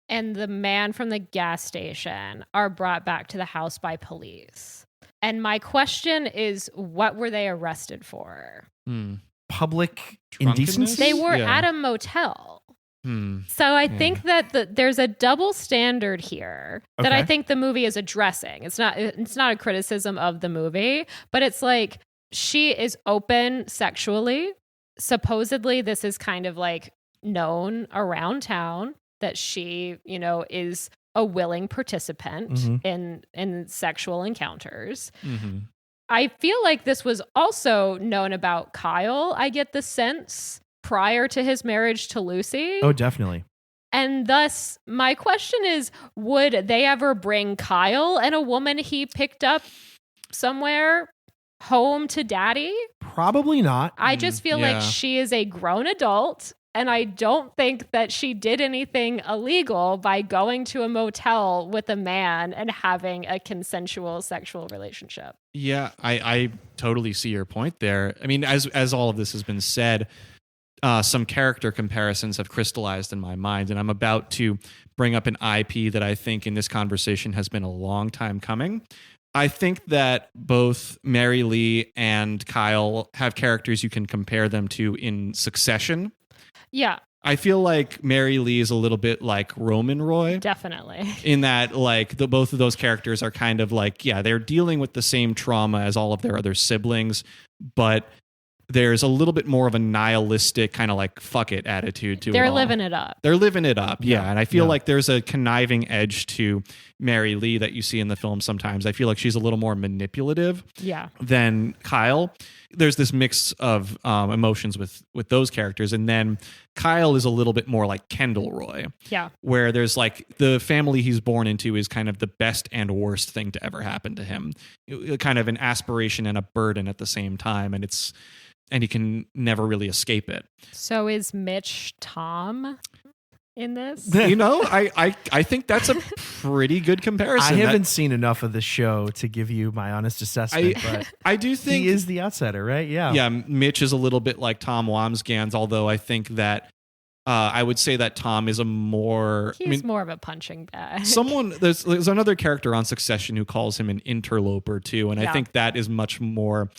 and the man from the gas station are brought back to the house by police. And my question is, what were they arrested for? Public Drunkenness? indecency? They were at a motel. So I think that there's a double standard here that I think the movie is addressing. It's not a criticism of the movie, but it's like she is open sexually. Supposedly this is kind of like known around town that she, is a willing participant in sexual encounters. I feel like this was also known about Kyle. I get the sense prior to his marriage to Lucy. Oh, definitely. And thus, my question is, would they ever bring Kyle and a woman he picked up somewhere home to daddy? Probably not. I just feel like she is a grown adult, and I don't think that she did anything illegal by going to a motel with a man and having a consensual sexual relationship. Yeah, I totally see your point there. I mean, as all of this has been said, some character comparisons have crystallized in my mind, and I'm about to bring up an IP that I think in this conversation has been a long time coming. I think that both Mary Lee and Kyle have characters you can compare them to in succession. Yeah. I feel like Mary Lee is a little bit like Roman Roy. Definitely. In that, like, both of those characters are kind of like, they're dealing with the same trauma as all of their other siblings, but there's a little bit more of a nihilistic kind of like fuck it attitude to it. They're living it up. They're living it up. Yeah. And I feel like there's a conniving edge to Mary Lee that you see in the film sometimes. I feel like she's a little more manipulative than Kyle. There's this mix of emotions with those characters. And then Kyle is a little bit more like Kendall Roy. Yeah. Where there's like the family he's born into is kind of the best and worst thing to ever happen to him. Kind of an aspiration and a burden at the same time. And he can never really escape it. So is Mitch Tom in this? I think that's a pretty good comparison. I haven't seen enough of the show to give you my honest assessment, but I do think he is the outsider, right? Yeah. Yeah, Mitch is a little bit like Tom Wamsgans, although I think that I would say that Tom is more of a punching bag. There's another character on Succession who calls him an interloper too, and I think that is much more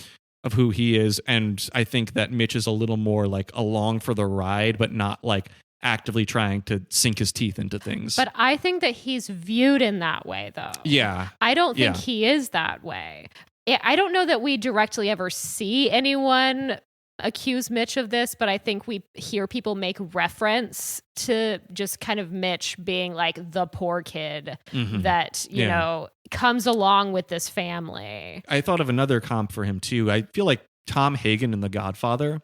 of who he is, and I think that Mitch is a little more like along for the ride, but not like actively trying to sink his teeth into things. But I think that he's viewed in that way, though. Yeah. I don't think he is that way. I don't know that we directly ever see anyone accuse Mitch of this, but I think we hear people make reference to just kind of Mitch being like the poor kid that, you know, comes along with this family. I thought of another comp for him too. I feel like Tom Hagen in The Godfather,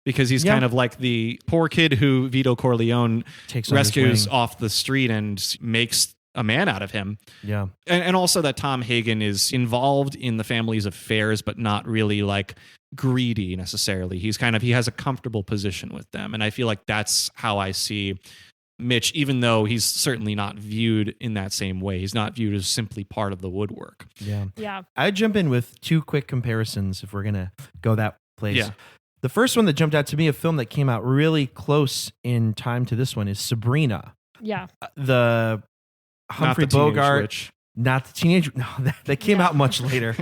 because he's kind of like the poor kid who Vito Corleone rescues off the street and makes a man out of him. Yeah. And also that Tom Hagen is involved in the family's affairs, but not really like greedy necessarily. He has a comfortable position with them. And I feel like that's how I see Mitch, even though he's certainly not viewed in that same way. He's not viewed as simply part of the woodwork. Yeah. I'd jump in with two quick comparisons if we're going to go that place. Yeah. The first one that jumped out to me, a film that came out really close in time to this one, is Sabrina. Yeah. The Humphrey Bogart. Not the teenage. No, that came out much later.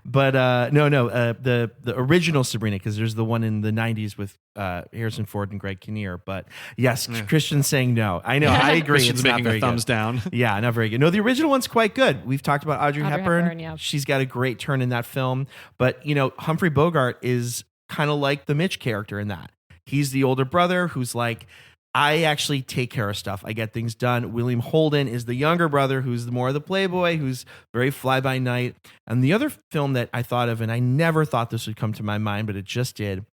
But the original Sabrina, because there's the one in the 90s with Harrison Ford and Greg Kinnear. But yes, Christian's saying no. I know, I agree. Christian's making a thumbs down. Yeah, not very good. No, the original one's quite good. We've talked about Audrey Hepburn. Yeah. She's got a great turn in that film. But Humphrey Bogart is kind of like the Mitch character in that. He's the older brother who's like, I actually take care of stuff. I get things done. William Holden is the younger brother who's more of the playboy, who's very fly by night. And the other film that I thought of, and I never thought this would come to my mind, but it just did.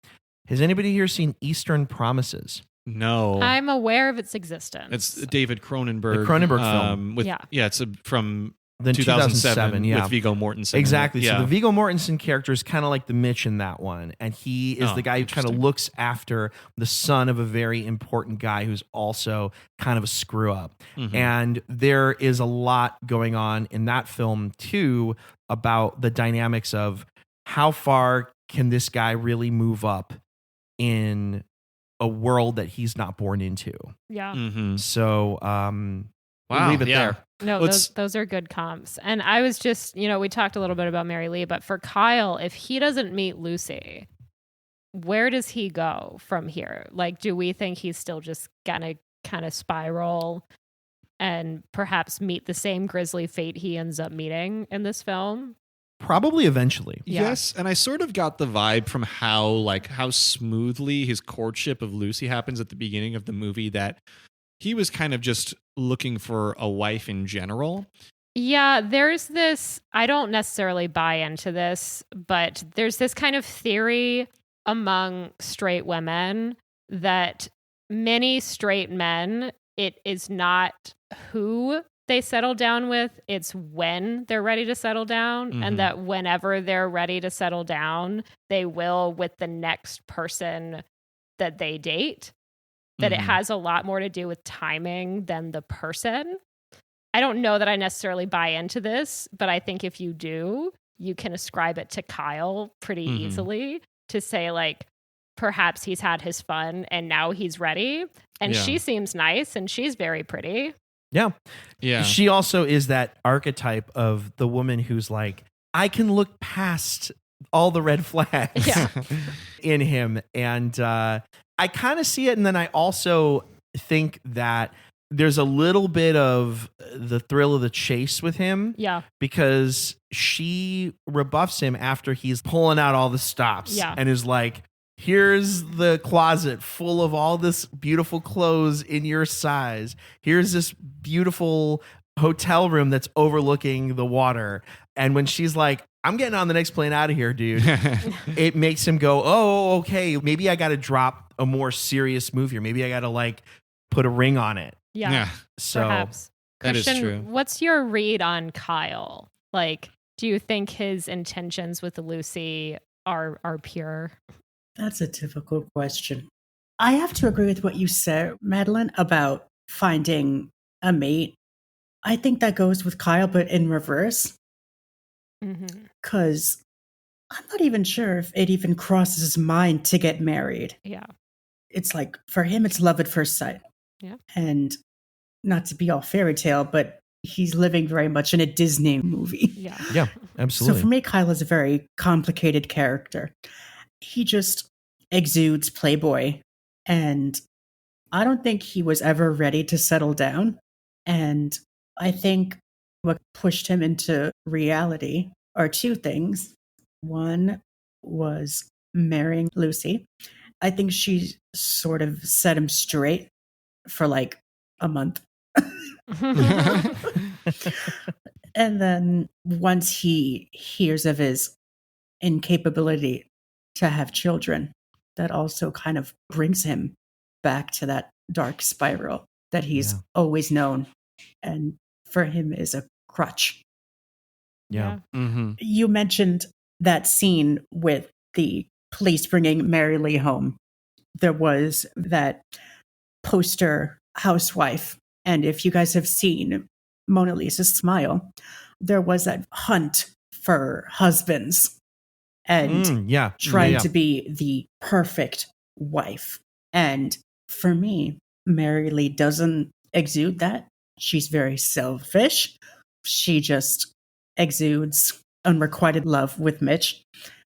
Has anybody here seen Eastern Promises? No. I'm aware of its existence. It's David Cronenberg. The Cronenberg film. It's from Then 2007 with Viggo Mortensen. Exactly. So the Viggo Mortensen character is kind of like the Mitch in that one. And he is the guy who kind of looks after the son of a very important guy who's also kind of a screw up. Mm-hmm. And there is a lot going on in that film too about the dynamics of how far can this guy really move up in a world that he's not born into. Yeah. Mm-hmm. So we'll leave it there. No, those are good comps. And I was just, we talked a little bit about Mary Lee, but for Kyle, if he doesn't meet Lucy, where does he go from here? Like, do we think he's still just gonna kind of spiral and perhaps meet the same grisly fate he ends up meeting in this film? Probably eventually. Yeah. Yes, and I sort of got the vibe from how smoothly his courtship of Lucy happens at the beginning of the movie that he was kind of just looking for a wife in general. Yeah, there's this, I don't necessarily buy into this, but there's this kind of theory among straight women that many straight men, it is not who they settle down with, it's when they're ready to settle down. Mm-hmm. And that whenever they're ready to settle down, they will with the next person that they date. That it has a lot more to do with timing than the person. I don't know that I necessarily buy into this, but I think if you do, you can ascribe it to Kyle pretty easily to say, like, perhaps he's had his fun and now he's ready. And she seems nice and she's very pretty. Yeah. Yeah. She also is that archetype of the woman who's like, I can look past all the red flags in him. And I kind of see it. And then I also think that there's a little bit of the thrill of the chase with him. Yeah. Because she rebuffs him after he's pulling out all the stops and is like, Here's the closet full of all this beautiful clothes in your size. Here's this beautiful hotel room that's overlooking the water. And when she's like, I'm getting on the next plane out of here, dude, it makes him go, oh, okay, maybe I got to drop a more serious move here. Maybe I got to like put a ring on it. Yeah. So perhaps. That is Christian, true. what's your read on Kyle? Like, do you think his intentions with Lucy are pure? That's a difficult question. I have to agree with what you said, Madeline, about finding a mate. I think that goes with Kyle, but in reverse. Because I'm not even sure if it even crosses his mind to get married. Yeah. It's like, for him, it's love at first sight. Yeah. And not to be all fairy tale, but he's living very much in a Disney movie. Yeah. yeah, absolutely. So for me, Kyle is a very complicated character. He just exudes playboy. And I don't think he was ever ready to settle down. And I think what pushed him into reality are two things. One was marrying Lucy. I think she sort of set him straight for like a month. And then once he hears of his incapability to have children, that also kind of brings him back to that dark spiral that he's always known, and for him is a crutch. Yeah. Mm-hmm. You mentioned that scene with the police bringing Mary Lee home. There was that poster housewife, and if you guys have seen Mona Lisa's Smile, there was that hunt for husbands and trying to be the perfect wife. And for me, Mary Lee doesn't exude that. She's very selfish. She just exudes unrequited love with Mitch,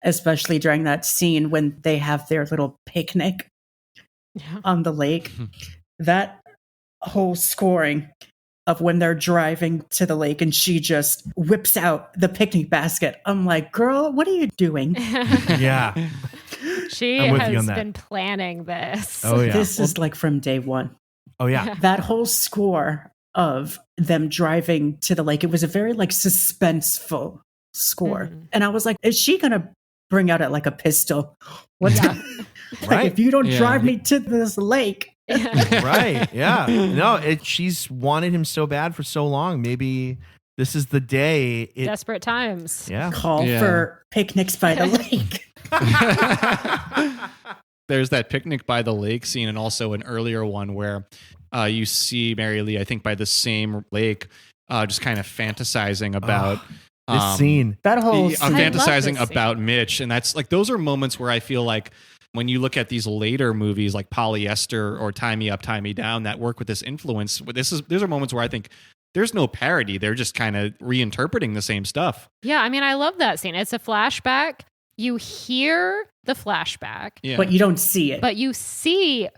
especially during that scene when they have their little picnic on the lake. That whole scoring of when they're driving to the lake and she just whips out the picnic basket. I'm like, girl, what are you doing? Yeah. She I'm with you on has that. been planning this. Oh, yeah. This is like from day one. Oh, yeah. That whole score of them driving to the lake, it was a very like suspenseful score. And I was like, is she going to bring out like a pistol? What's like, Right. if you don't drive me to this lake. Right. Yeah. No, she's wanted him so bad for so long. Maybe this is the day. Desperate times. Yeah. Call for picnics by the lake. There's that picnic by the lake scene, and also an earlier one where you see Mary Lee, I think, by the same lake, just kind of fantasizing about this scene. That whole I'm scene. fantasizing about Mitch, and that's like those are moments where I feel like when you look at these later movies like Polyester or Tie Me Up, Tie Me Down that work with this influence, these are moments where I think there's no parody. They're just kind of reinterpreting the same stuff. Yeah, I mean, I love that scene. It's a flashback. You hear the flashback, but you don't see it. But you see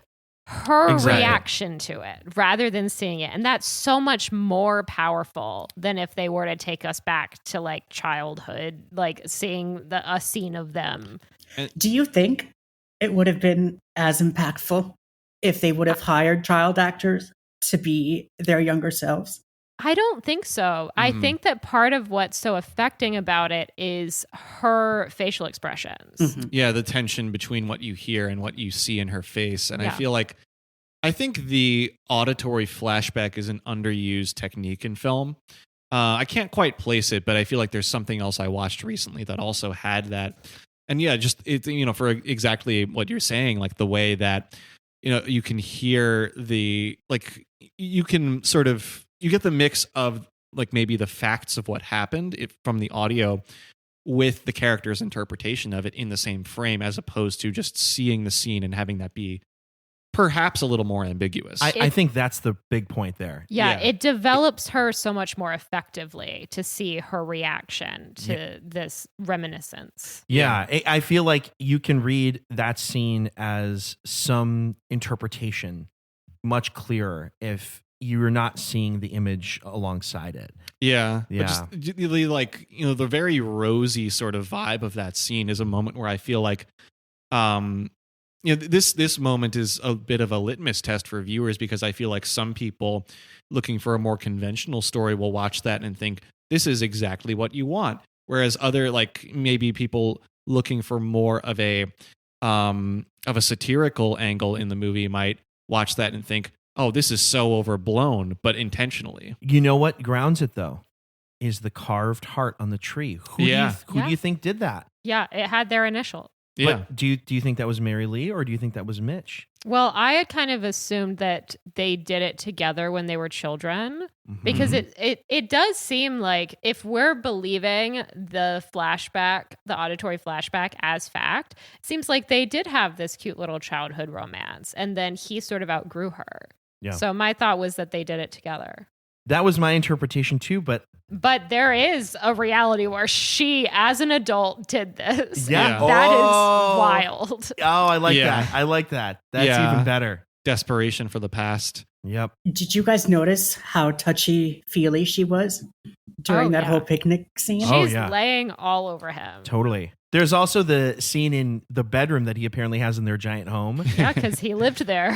her reaction to it rather than seeing it. And that's so much more powerful than if they were to take us back to like childhood, like seeing a scene of them. Do you think it would have been as impactful if they would have hired child actors to be their younger selves? I don't think so. I think that part of what's so affecting about it is her facial expressions. Yeah, the tension between what you hear and what you see in her face. And I think the auditory flashback is an underused technique in film. I can't quite place it, but I feel like there's something else I watched recently that also had that. And yeah, just for exactly what you're saying, like the way that you can hear you can sort of you get the mix of like maybe the facts of what happened from the audio with the character's interpretation of it in the same frame, as opposed to just seeing the scene and having that be perhaps a little more ambiguous. I think that's the big point there. Yeah, it develops her so much more effectively to see her reaction to this reminiscence. Yeah, I feel like you can read that scene as some interpretation much clearer if you're not seeing the image alongside it. Yeah. But just like, the very rosy sort of vibe of that scene is a moment where I feel like This moment is a bit of a litmus test for viewers, because I feel like some people looking for a more conventional story will watch that and think this is exactly what you want, whereas other, like, maybe people looking for more of a satirical angle in the movie might watch that and think, oh, this is so overblown, but intentionally. You know what grounds it, though, is the carved heart on the tree. Who do you think did that? Yeah, it had their initial. Yeah. But do you think that was Mary Lee, or do you think that was Mitch? Well, I had kind of assumed that they did it together when they were children, because it does seem like, if we're believing the auditory flashback as fact, it seems like they did have this cute little childhood romance, and then he sort of outgrew her. Yeah. So my thought was that they did it together. That was my interpretation too, but there is a reality where she, as an adult, did this. Yeah. That is wild. Oh, I like that. I like that. That's even better. Desperation for the past. Yep. Did you guys notice how touchy-feely she was during that whole picnic scene? She's laying all over him. Totally. There's also the scene in the bedroom that he apparently has in their giant home. Yeah, because he lived there.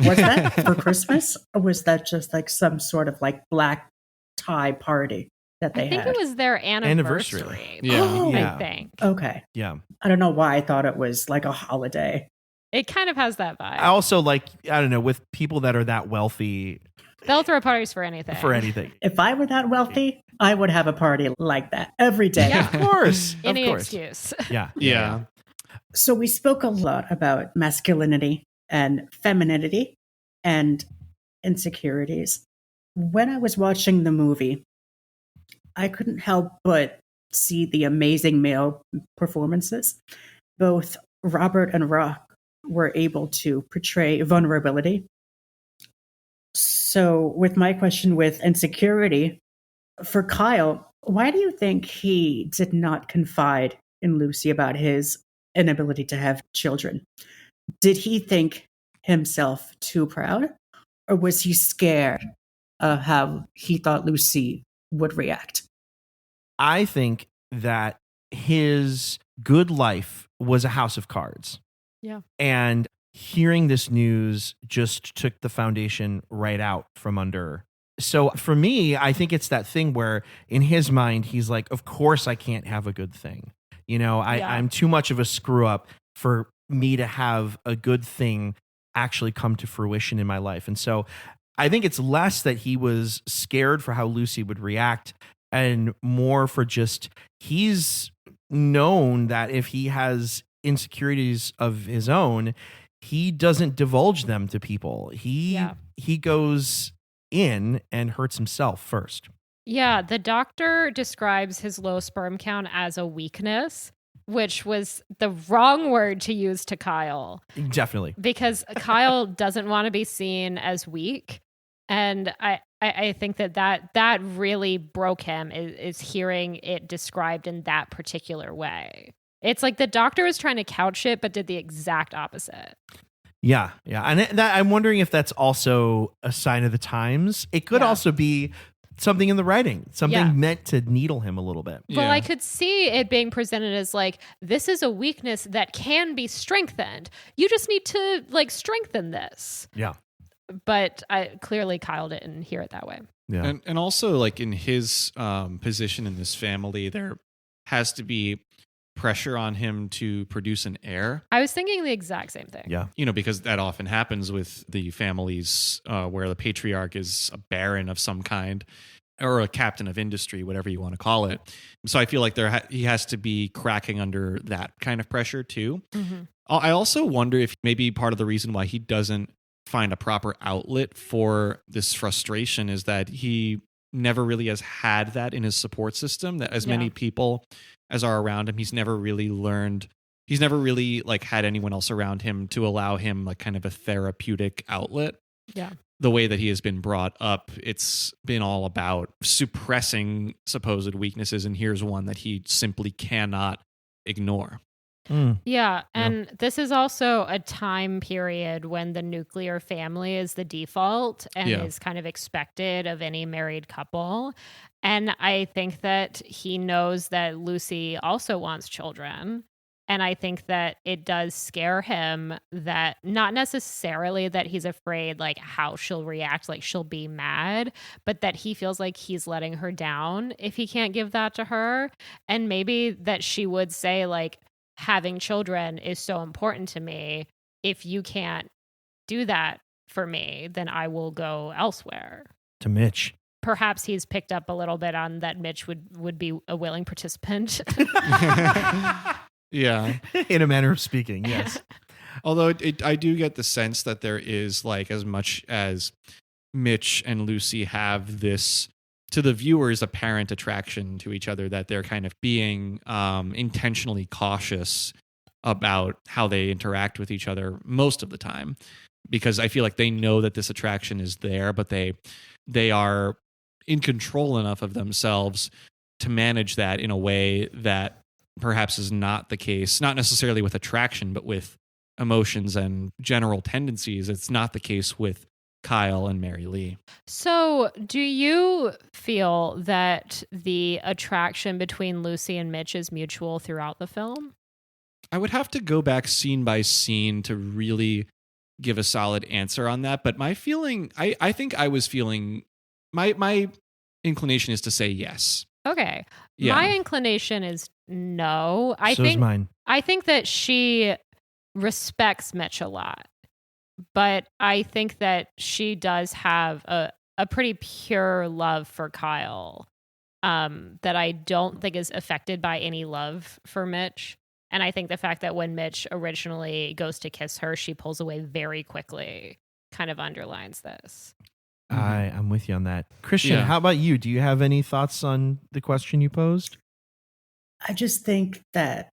Was that for Christmas? Or was that just like some sort of like black tie party that they had? I think it was their anniversary. Yeah. I think. Okay. Yeah. I don't know why I thought it was like a holiday. It kind of has that vibe. I also I don't know, with people that are that wealthy. They'll throw parties for anything. If I were that wealthy, I would have a party like that every day. Yeah. Of course. Any excuse. Yeah. So we spoke a lot about masculinity and femininity and insecurities. When I was watching the movie, I couldn't help but see the amazing male performances. Both Robert and Rock were able to portray vulnerability. So with my question with insecurity, for Kyle, why do you think he did not confide in Lucy about his inability to have children? Did he think himself too proud? Or was he scared of how he thought Lucy would react? I think that his good life was a house of cards. Yeah. And hearing this news just took the foundation right out from under. So for me, I think it's that thing where in his mind, he's like, of course I can't have a good thing. I'm too much of a screw up for me to have a good thing actually come to fruition in my life. And so I think it's less that he was scared for how Lucy would react and more for just, he's known that if he has insecurities of his own, he doesn't divulge them to people. He goes in and hurts himself first. Yeah, the doctor describes his low sperm count as a weakness, which was the wrong word to use to Kyle. Definitely. Because Kyle doesn't want to be seen as weak. And I think that really broke him, is hearing it described in that particular way. It's like the doctor was trying to couch it, but did the exact opposite. Yeah. And I'm wondering if that's also a sign of the times. It could also be something in the writing, something meant to needle him a little bit. Well, I could see it being presented as like, this is a weakness that can be strengthened. You just need to strengthen this. Yeah. But clearly Kyle didn't hear it that way. Yeah. And also in his position in this family, there has to be pressure on him to produce an heir. I was thinking the exact same thing. Yeah. Because that often happens with the families where the patriarch is a baron of some kind or a captain of industry, whatever you want to call it. So I feel like he has to be cracking under that kind of pressure too. Mm-hmm. I also wonder if maybe part of the reason why he doesn't find a proper outlet for this frustration is that he never really has had that in his support system, that as many people as are around him, he's never really had anyone else around him to allow him kind of a therapeutic outlet. Yeah. The way that he has been brought up, it's been all about suppressing supposed weaknesses, and here's one that he simply cannot ignore. Yeah, and this is also a time period when the nuclear family is the default and is kind of expected of any married couple. And I think that he knows that Lucy also wants children. And I think that it does scare him, that not necessarily that he's afraid like how she'll react, like she'll be mad, but that he feels like he's letting her down if he can't give that to her. And maybe that she would say like, having children is so important to me. If you can't do that for me, then I will go elsewhere. To Mitch. Perhaps he's picked up a little bit on that Mitch would be a willing participant. Yeah. In a manner of speaking, yes. Although I do get the sense that there is, like, as much as Mitch and Lucy have this, to the viewers, apparent attraction to each other, that they're kind of being intentionally cautious about how they interact with each other most of the time. Because I feel like they know that this attraction is there, but they are in control enough of themselves to manage that in a way that perhaps is not the case, not necessarily with attraction, but with emotions and general tendencies. It's not the case with Kyle and Mary Lee. So do you feel that the attraction between Lucy and Mitch is mutual throughout the film? I would have to go back scene by scene to really give a solid answer on that. But my feeling, I think I was feeling, my inclination is to say yes. Okay. Yeah. My inclination is no. So is mine. I think that she respects Mitch a lot, but I think that she does have a pretty pure love for Kyle that I don't think is affected by any love for Mitch. And I think the fact that when Mitch originally goes to kiss her, she pulls away very quickly kind of underlines this. I'm with you on that. Christian, Yeah. how about you? Do you have any thoughts on the question you posed? I just think that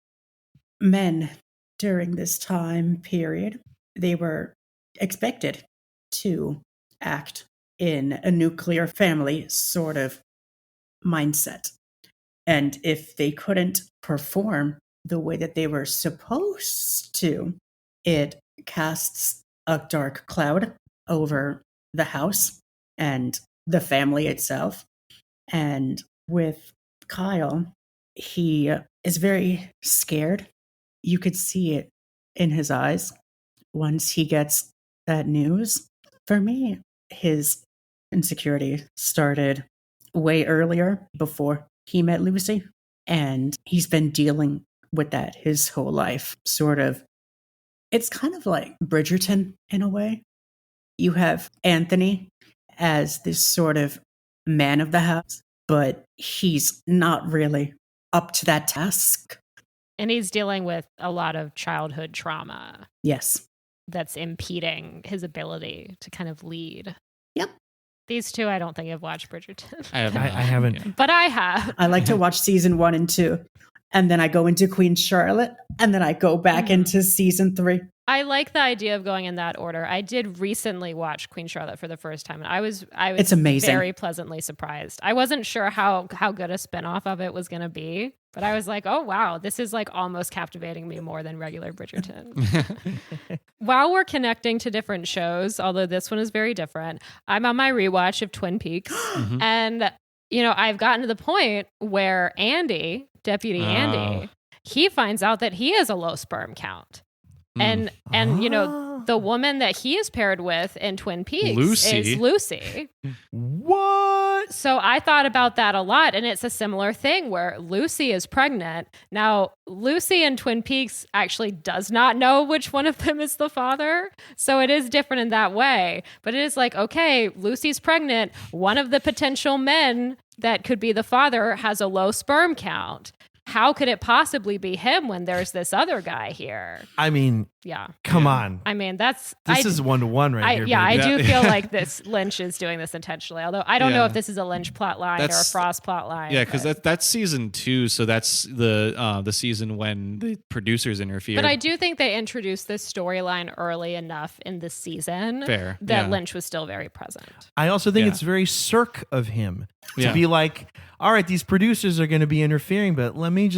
men during this time period, they were expected to act in a nuclear family sort of mindset. And if they couldn't perform the way that they were supposed to, it casts a dark cloud over the house and the family itself. And with Kyle, he is very scared. You could see it in his eyes once he gets that news. For me, his insecurity started way earlier, before he met Lucy. And he's been dealing with that his whole life. Sort of, it's kind of like Bridgerton in a way. You have Anthony as this sort of man of the house, but he's not really up to that task. And he's dealing with a lot of childhood trauma. Yes. That's impeding his ability to kind of lead. Yep. These two, I don't think have watched Bridgerton. I haven't. But I have. I like to watch season 1 and 2. And then I go into Queen Charlotte. And then I go back into season 3. I like the idea of going in that order. I did recently watch Queen Charlotte for the first time, and I was It's amazing. very pleasantly surprised. I wasn't sure how good a spinoff of it was going to be, but I was like, oh wow, this is like almost captivating me more than regular Bridgerton. While we're connecting to different shows, although this one is very different, I'm on my rewatch of Twin Peaks, and I've gotten to the point where Andy, Deputy Andy, he finds out that he has a low sperm count. And the woman that he is paired with in Twin Peaks is Lucy. What? So I thought about that a lot, and it's a similar thing where Lucy is pregnant. Now, Lucy in Twin Peaks actually does not know which one of them is the father, so it is different in that way. But it is like, okay, Lucy's pregnant. One of the potential men that could be the father has a low sperm count. How could it possibly be him when there's this other guy here? I mean, yeah. Come on. I mean, this is 1-to-1 right here. Yeah, baby. I do feel like this Lynch is doing this intentionally. Although I don't know if this is a Lynch plot line or a Frost plot line. Yeah, because that's season 2, so that's the season when the producers interfered. But I do think they introduced this storyline early enough in the season that Lynch was still very present. I also think it's very Sirk of him to be like, all right, these producers are going to be interfering, but let me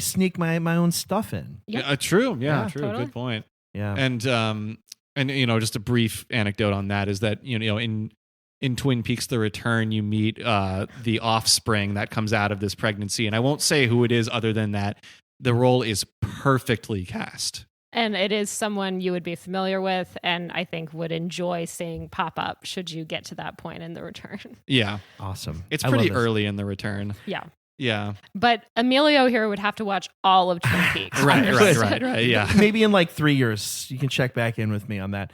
sneak my own stuff in. Yeah. True. Yeah, true. totally. Good point. Yeah. And just a brief anecdote on that is that, in Twin Peaks The Return, you meet the offspring that comes out of this pregnancy. And I won't say who it is other than that The role is perfectly cast. And it is someone you would be familiar with and I think would enjoy seeing pop up should you get to that point in the return. Yeah. Awesome. It's I pretty love this. early in the return. Yeah. Yeah. But Emilio here would have to watch all of Twin Peaks. Right. Yeah. Maybe in like 3 years, you can check back in with me on that.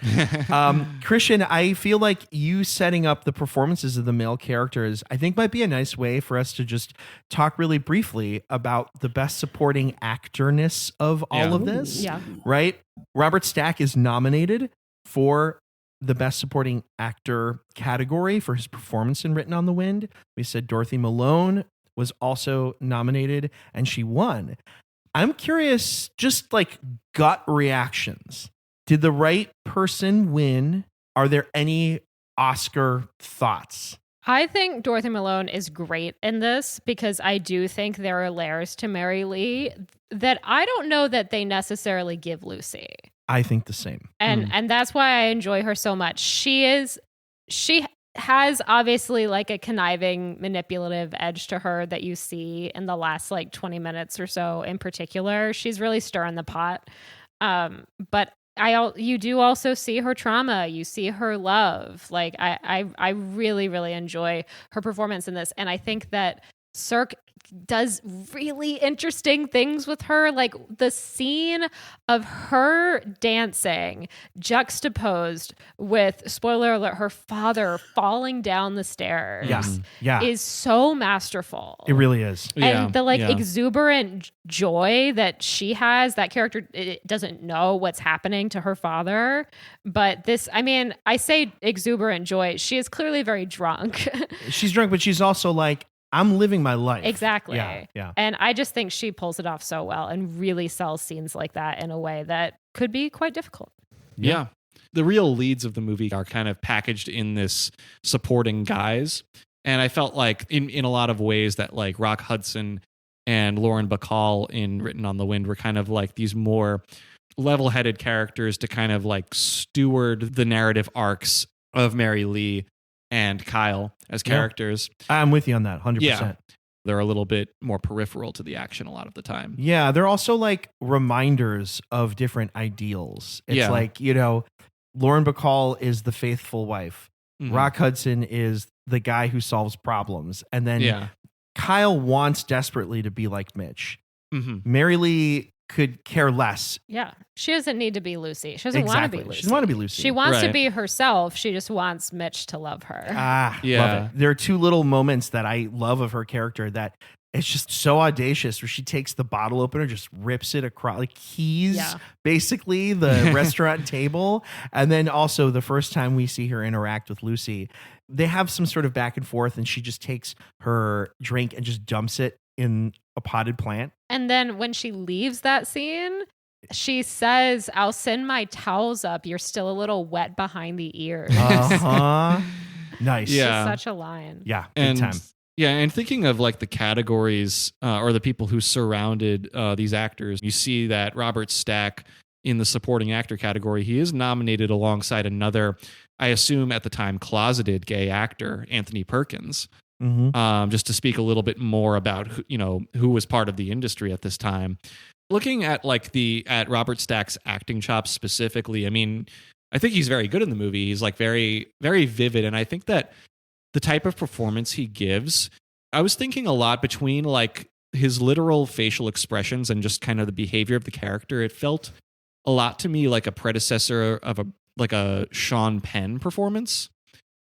Christian, I feel like you setting up the performances of the male characters, I think might be a nice way for us to just talk really briefly about the best supporting actorness of all of this. Yeah. Right? Robert Stack is nominated for the best supporting actor category for his performance in Written on the Wind. We said Dorothy Malone was also nominated and she won. I'm curious, just like gut reactions. Did the right person win? Are there any Oscar thoughts? I think Dorothy Malone is great in this because I do think there are layers to Mary Lee that I don't know that they necessarily give Lucy. I think the same. And that's why I enjoy her so much. She has obviously like a conniving, manipulative edge to her that you see in the last like 20 minutes or so in particular. She's really stirring the pot. But you do also see her trauma. You see her love. Like I really, really enjoy her performance in this. And I think that Sirk does really interesting things with her, like the scene of her dancing juxtaposed with, spoiler alert, her father falling down the stairs is so masterful. It really is. And the exuberant joy that she has, that character it doesn't know what's happening to her father. But this, I mean, I say exuberant joy. She is clearly very drunk. She's drunk, but she's also like, I'm living my life. Exactly. Yeah. And I just think she pulls it off so well and really sells scenes like that in a way that could be quite difficult. Yeah. The real leads of the movie are kind of packaged in this supporting guise. And I felt like in a lot of ways that like Rock Hudson and Lauren Bacall in Written on the Wind were kind of like these more level-headed characters to kind of like steward the narrative arcs of Mary Lee and Kyle as characters. I'm with you on that, 100%. Yeah. They're a little bit more peripheral to the action a lot of the time. Yeah, they're also like reminders of different ideals. It's like, Lauren Bacall is the faithful wife. Mm-hmm. Rock Hudson is the guy who solves problems. And then Kyle wants desperately to be like Mitch. Mm-hmm. Mary Lee could care less. Yeah. She doesn't need to be Lucy. She doesn't want to be Lucy. She doesn't want to be Lucy. She wants to be herself. She just wants Mitch to love her. Love it. There are two little moments that I love of her character that it's just so audacious where she takes the bottle opener, just rips it across, like keys basically the restaurant table. And then also the first time we see her interact with Lucy, they have some sort of back and forth and she just takes her drink and just dumps it in a potted plant. And then when she leaves that scene, she says, I'll send my towels up. You're still a little wet behind the ears. Nice. Yeah. It's such a line. Yeah. Big time. Yeah. And thinking of like the categories or the people who surrounded these actors, you see that Robert Stack in the supporting actor category, he is nominated alongside another, I assume at the time, closeted gay actor, Anthony Perkins. Mm-hmm. Just to speak a little bit more about who was part of the industry at this time. Looking at at Robert Stack's acting chops specifically, I mean, I think he's very good in the movie. He's like very, very vivid, and I think that the type of performance he gives, I was thinking a lot between like his literal facial expressions and just kind of the behavior of the character. It felt a lot to me like a predecessor of a Sean Penn performance.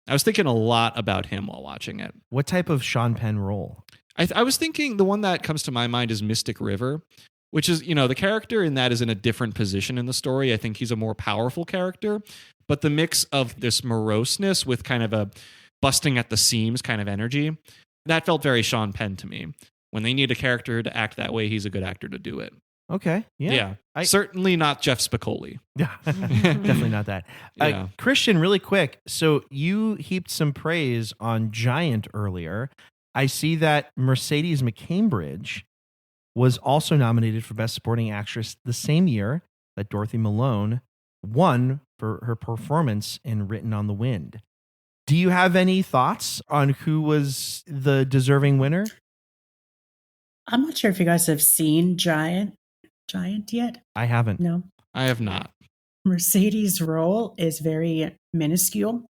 I was thinking a lot about him while watching it. What type of Sean Penn role? I was thinking the one that comes to my mind is Mystic River, which is, the character in that is in a different position in the story. I think he's a more powerful character, but the mix of this moroseness with kind of a busting at the seams kind of energy, that felt very Sean Penn to me. When they need a character to act that way, he's a good actor to do it. Okay. Yeah. Certainly not Jeff Spicoli. Yeah. Definitely not that. Christian, really quick. So you heaped some praise on Giant earlier. I see that Mercedes McCambridge was also nominated for Best Supporting Actress the same year that Dorothy Malone won for her performance in Written on the Wind. Do you have any thoughts on who was the deserving winner? I'm not sure if you guys have seen Giant yet. I haven't. No. I have not. Mercedes' role is very minuscule.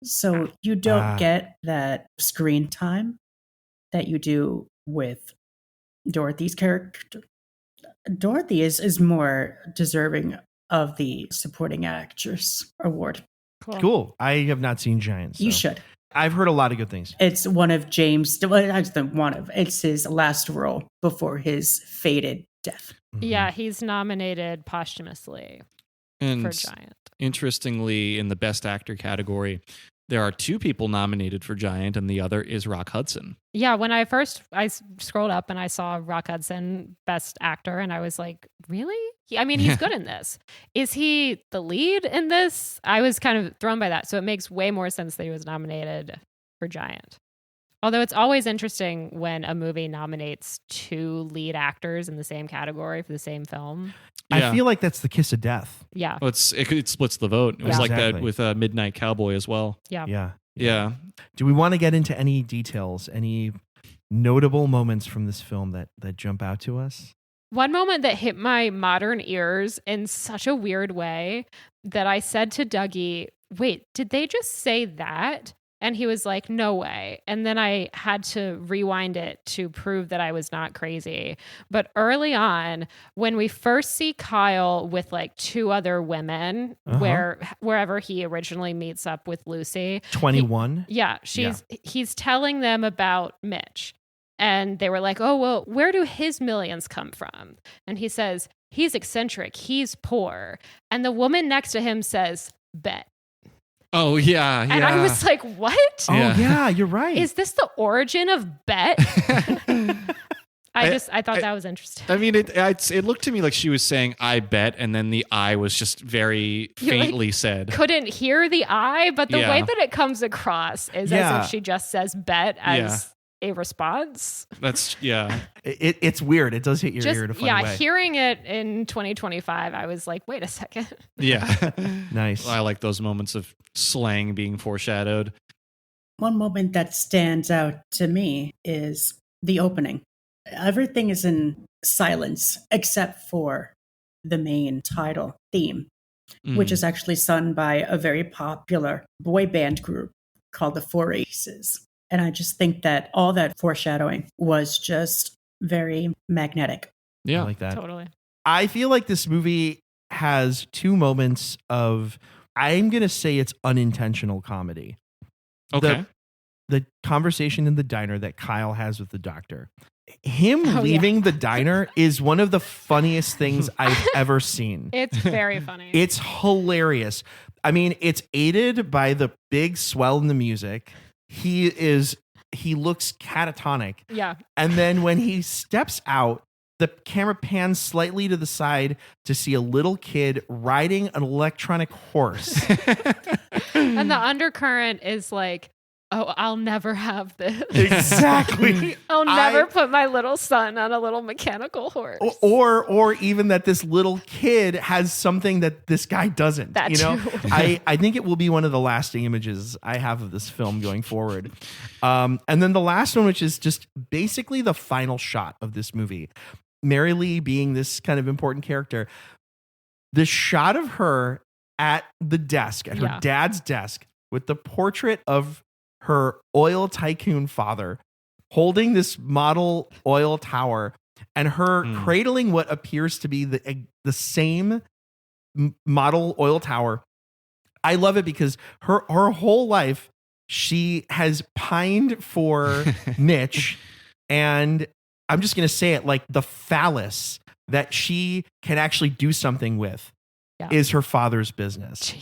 So you don't get that screen time that you do with Dorothy's character. Dorothy is more deserving of the supporting actress award. Cool. I have not seen Giants. You should. I've heard a lot of good things. It's one of James. It's his last role before his fated death. Yeah, he's nominated posthumously for Giant. Interestingly, in the Best Actor category, there are 2 people nominated for Giant, and the other is Rock Hudson. Yeah, when I scrolled up and I saw Rock Hudson Best Actor, and I was like, really? I mean, he's good in this. Is he the lead in this? I was kind of thrown by that. So it makes way more sense that he was nominated for Giant. Although it's always interesting when a movie nominates 2 lead actors in the same category for the same film. Yeah. I feel like that's the kiss of death. Yeah. Well, it splits the vote. It was like that with Midnight Cowboy as well. Yeah. Yeah. Do we want to get into any details, any notable moments from this film that jump out to us? One moment that hit my modern ears in such a weird way that I said to Dougie, wait, did they just say that? And he was like, no way. And then I had to rewind it to prove that I was not crazy. But early on, when we first see Kyle with like 2 other women, wherever he originally meets up with Lucy. 21? He's telling them about Mitch. And they were like, oh, well, where do his millions come from? And he says, he's eccentric. He's poor. And the woman next to him says, bet. Oh, yeah. And I was like, what? Oh, yeah, you're right. Is this the origin of bet? I thought that was interesting. I mean, it looked to me like she was saying, I bet, and then the I was just very faintly said. Couldn't hear the I, but the way that it comes across is as if she just says bet as a response. That's, It's weird. It does hit your ear in a funny way. Hearing it in 2025, I was like, wait a second. Yeah. Nice. I like those moments of slang being foreshadowed. One moment that stands out to me is the opening. Everything is in silence except for the main title theme, which is actually sung by a very popular boy band group called the Four Aces. And I just think that all that foreshadowing was just very magnetic. Yeah, I like that. Totally. I feel like this movie has 2 moments of, I'm going to say it's unintentional comedy. Okay. The conversation in the diner that Kyle has with the doctor. Him leaving the diner is one of the funniest things I've ever seen. It's very funny. It's hilarious. I mean, it's aided by the big swell in the music. He looks catatonic. Yeah. And then when he steps out, the camera pans slightly to the side to see a little kid riding an electronic horse. And the undercurrent is like, oh, I'll never have this. Exactly. I'll never put my little son on a little mechanical horse. Or even that this little kid has something that this guy doesn't. That too. I think it will be one of the lasting images I have of this film going forward. And then the last one, which is just basically the final shot of this movie. Mary Lee being this kind of important character. The shot of her at the desk, at her dad's desk, with the portrait of her oil tycoon father holding this model oil tower and her cradling what appears to be the same model oil tower. I love it because her whole life she has pined for Mitch, and I'm just going to say it, like the phallus that she can actually do something with is her father's business.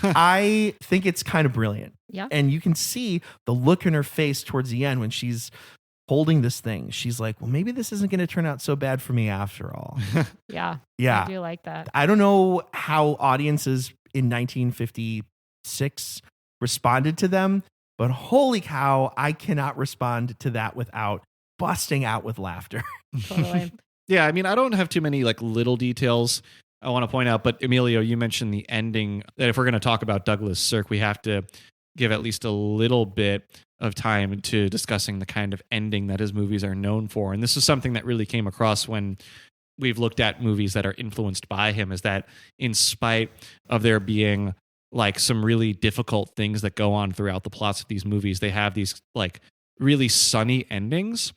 I think it's kind of brilliant. Yeah. And you can see the look in her face towards the end when she's holding this thing. She's like, well, maybe this isn't going to turn out so bad for me after all. Yeah. Yeah. I do like that. I don't know how audiences in 1956 responded to them, but holy cow, I cannot respond to that without busting out with laughter. Totally. Yeah, I mean, I don't have too many like little details I want to point out, but Emilio, you mentioned the ending. That if we're going to talk about Douglas Sirk, we have to give at least a little bit. of time into discussing the kind of ending that his movies are known for. And this is something that really came across when we've looked at movies that are influenced by him, is that in spite of there being like some really difficult things that go on throughout the plots of these movies, they have these like really sunny endings.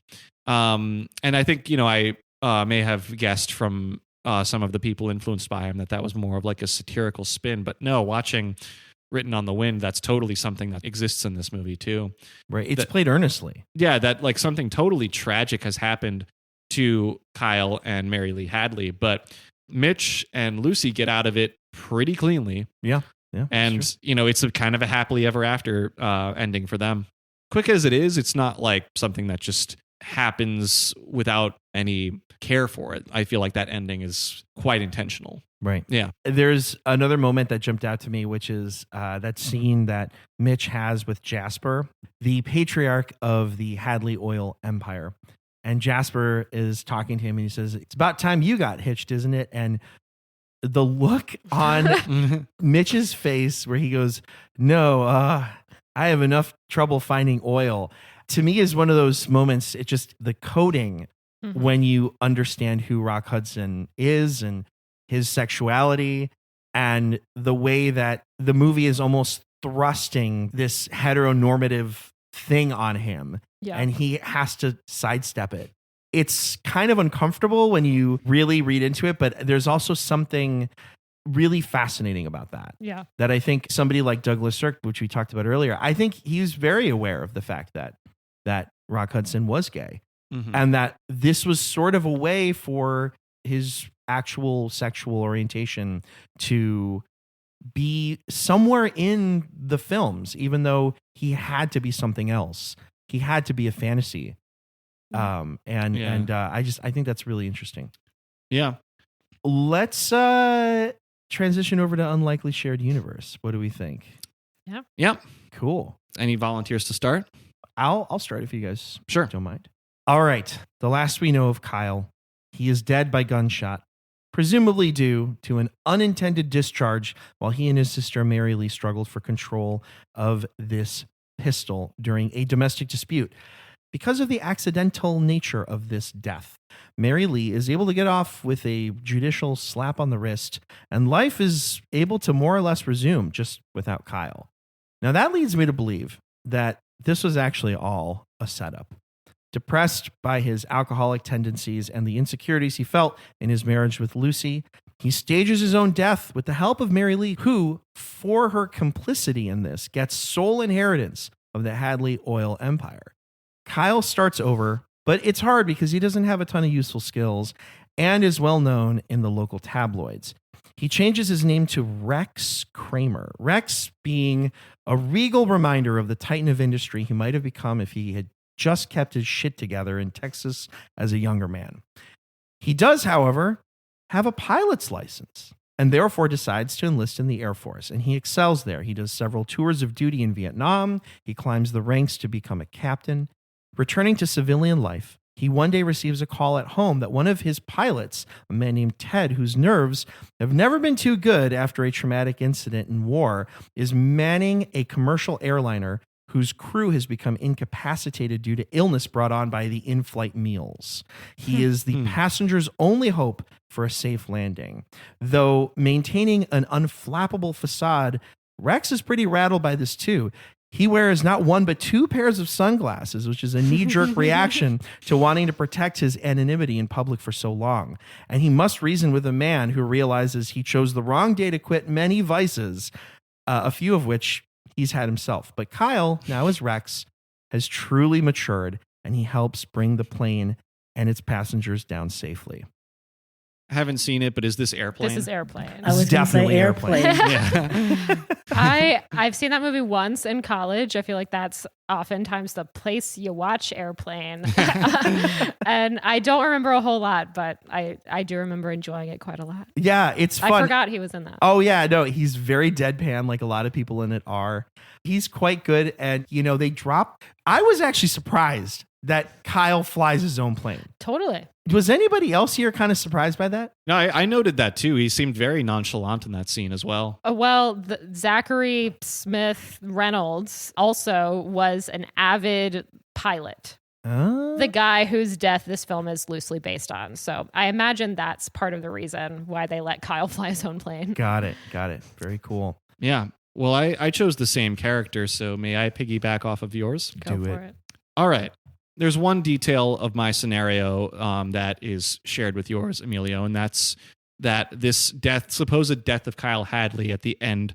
And I think, I may have guessed from some of the people influenced by him that was more of like a satirical spin, but no, watching Written on the Wind, that's totally something that exists in this movie too. Right. It's played earnestly. Yeah. That like something totally tragic has happened to Kyle and Mary Lee Hadley, but Mitch and Lucy get out of it pretty cleanly. Yeah. Yeah. And, it's a kind of a happily ever after ending for them. Quick as it is, it's not like something that just happens without any care for it. I feel like that ending is quite intentional. Right. Yeah. There's another moment that jumped out to me, which is that scene that Mitch has with Jasper, the patriarch of the Hadley Oil Empire. And Jasper is talking to him and he says, "It's about time you got hitched, isn't it?" And the look on Mitch's face where he goes, "No, I have enough trouble finding oil," to me is one of those moments. It just, the coding when you understand who Rock Hudson is and his sexuality and the way that the movie is almost thrusting this heteronormative thing on him. Yeah. And he has to sidestep it. It's kind of uncomfortable when you really read into it, but there's also something really fascinating about that. Yeah. That I think somebody like Douglas Sirk, which we talked about earlier, I think he's very aware of the fact that Rock Hudson was gay and that this was sort of a way for his actual sexual orientation to be somewhere in the films, even though he had to be something else. He had to be a fantasy. I think that's really interesting. Yeah. Let's transition over to Unlikely Shared Universe. What do we think? Yeah. Cool. Any volunteers to start? I'll start if you guys sure don't mind. All right. The last we know of Kyle, he is dead by gunshot, presumably due to an unintended discharge while he and his sister Mary Lee struggled for control of this pistol during a domestic dispute. Because of the accidental nature of this death, Mary Lee is able to get off with a judicial slap on the wrist, and life is able to more or less resume just without Kyle. Now that leads me to believe that this was actually all a setup. Depressed by his alcoholic tendencies and the insecurities he felt in his marriage with Lucy, he stages his own death with the help of Mary Lee, who, for her complicity in this, gets sole inheritance of the Hadley Oil Empire. Kyle starts over, but it's hard because he doesn't have a ton of useful skills and is well known in the local tabloids. He changes his name to Rex Kramer, Rex being a regal reminder of the titan of industry he might have become if he had just kept his shit together in Texas as a younger man. He does, however, have a pilot's license and therefore decides to enlist in the Air Force, and he excels there. He does several tours of duty in Vietnam. He climbs the ranks to become a captain. Returning to civilian life, he one day receives a call at home that one of his pilots, a man named Ted, whose nerves have never been too good after a traumatic incident in war, is manning a commercial airliner whose crew has become incapacitated due to illness brought on by the in-flight meals. He is the passenger's only hope for a safe landing. Though maintaining an unflappable facade, Rex is pretty rattled by this too. He wears not one but two pairs of sunglasses, which is a knee-jerk reaction to wanting to protect his anonymity in public for so long. And he must reason with a man who realizes he chose the wrong day to quit many vices, a few of which he's had himself. But Kyle, now as Rex, has truly matured, and he helps bring the plane and its passengers down safely. I haven't seen it, but is this Airplane? This is Airplane. I was definitely Airplane. Yeah. I've seen that movie once in college. I feel like that's oftentimes the place you watch Airplane. And I don't remember a whole lot, but I do remember enjoying it quite a lot. Yeah, it's fun. I forgot he was in that. Oh, yeah, no, he's very deadpan, like a lot of people in it are. He's quite good, and, they drop... I was actually surprised that Kyle flies his own plane. Totally. Was anybody else here kind of surprised by that? No, I noted that too. He seemed very nonchalant in that scene as well. Well, Zachary Smith Reynolds also was an avid pilot. The guy whose death this film is loosely based on. So I imagine that's part of the reason why they let Kyle fly his own plane. Got it. Very cool. Yeah. Well, I chose the same character, so may I piggyback off of yours? Go for it. All right. There's one detail of my scenario that is shared with yours, Emilio, and that's that this supposed death of Kyle Hadley at the end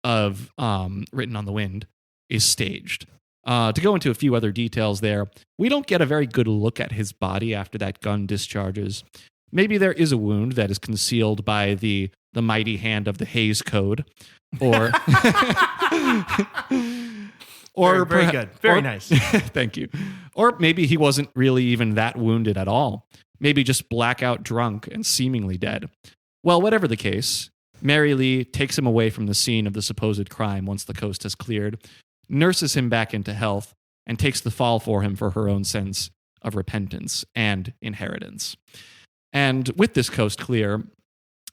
of Written on the Wind is staged. To go into a few other details there, we don't get a very good look at his body after that gun discharges. Maybe there is a wound that is concealed by the mighty hand of the Hays Code, or very good, very nice. Thank you. Or maybe he wasn't really even that wounded at all. Maybe just blackout drunk and seemingly dead. Well, whatever the case, Mary Lee takes him away from the scene of the supposed crime once the coast has cleared, nurses him back into health, and takes the fall for him for her own sense of repentance and inheritance. And with this coast clear,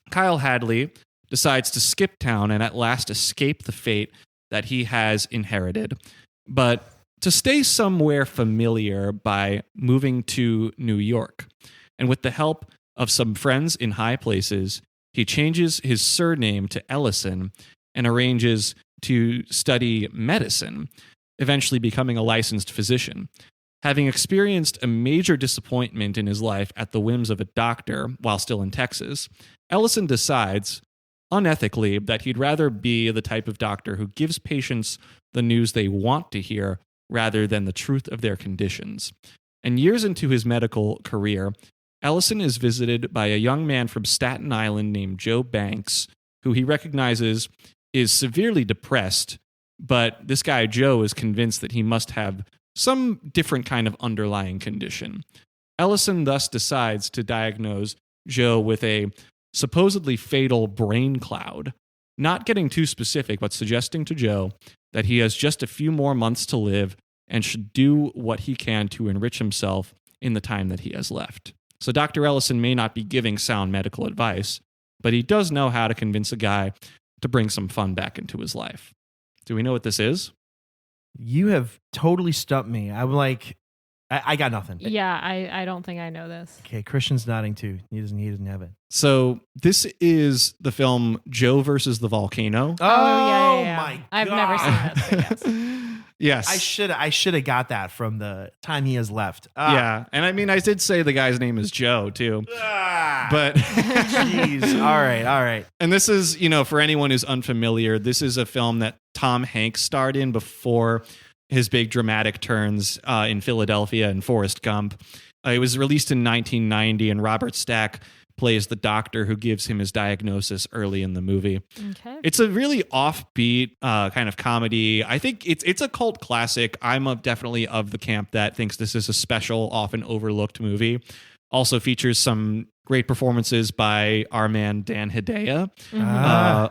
Kyle Hadley decides to skip town and at last escape the fate that he has inherited, but to stay somewhere familiar by moving to New York. And with the help of some friends in high places, he changes his surname to Ellison and arranges to study medicine, eventually becoming a licensed physician. Having experienced a major disappointment in his life at the whims of a doctor while still in Texas, Ellison decides, unethically, that he'd rather be the type of doctor who gives patients the news they want to hear rather than the truth of their conditions. And years into his medical career, Ellison is visited by a young man from Staten Island named Joe Banks, who he recognizes is severely depressed, but this guy Joe is convinced that he must have some different kind of underlying condition. Ellison thus decides to diagnose Joe with a supposedly fatal brain cloud, not getting too specific, but suggesting to Joe that he has just a few more months to live and should do what he can to enrich himself in the time that he has left. So Dr. Ellison may not be giving sound medical advice, but he does know how to convince a guy to bring some fun back into his life. Do we know what this is? You have totally stumped me. I'm like, I got nothing. Yeah, I don't think I know this. Okay, Christian's nodding too. He doesn't have it. So this is the film Joe versus the Volcano. Oh yeah. my God. I've never seen this, but yes. Yes. I should have got that from the time he has left. Yeah. And I mean, I did say the guy's name is Joe too. But jeez. All right. And this is, for anyone who's unfamiliar, this is a film that Tom Hanks starred in before his big dramatic turns in Philadelphia and Forrest Gump. It was released in 1990, and Robert Stack plays the doctor who gives him his diagnosis early in the movie. Okay. It's a really offbeat kind of comedy. I think it's a cult classic. I'm definitely of the camp that thinks this is a special, often overlooked movie. Also features some great performances by our man Dan Hedaya.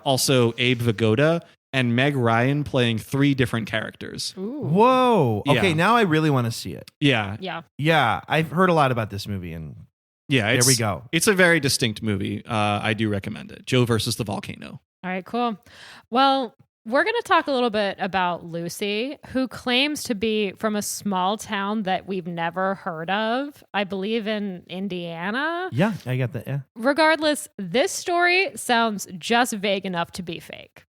Also Abe Vigoda and Meg Ryan playing 3 different characters. Ooh. Whoa. Okay, Yeah. now I really want to see it. Yeah. Yeah. I've heard a lot about this movie, and there we go. It's a very distinct movie. I do recommend it. Joe versus the Volcano. All right, cool. Well, we're going to talk a little bit about Lucy, who claims to be from a small town that we've never heard of. I believe in Indiana. Yeah, I got that. Yeah. Regardless, this story sounds just vague enough to be fake.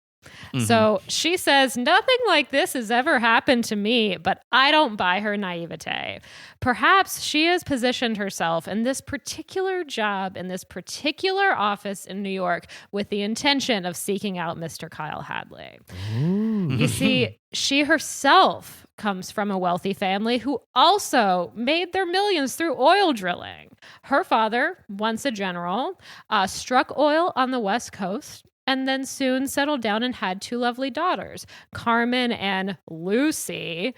Mm-hmm. So she says, nothing like this has ever happened to me, but I don't buy her naivete. Perhaps she has positioned herself in this particular job, in this particular office in New York, with the intention of seeking out Mr. Kyle Hadley. Ooh. You see, she herself comes from a wealthy family who also made their millions through oil drilling. Her father, once a general, struck oil on the West Coast, and then soon settled down and had 2 lovely daughters, Carmen and Lucy,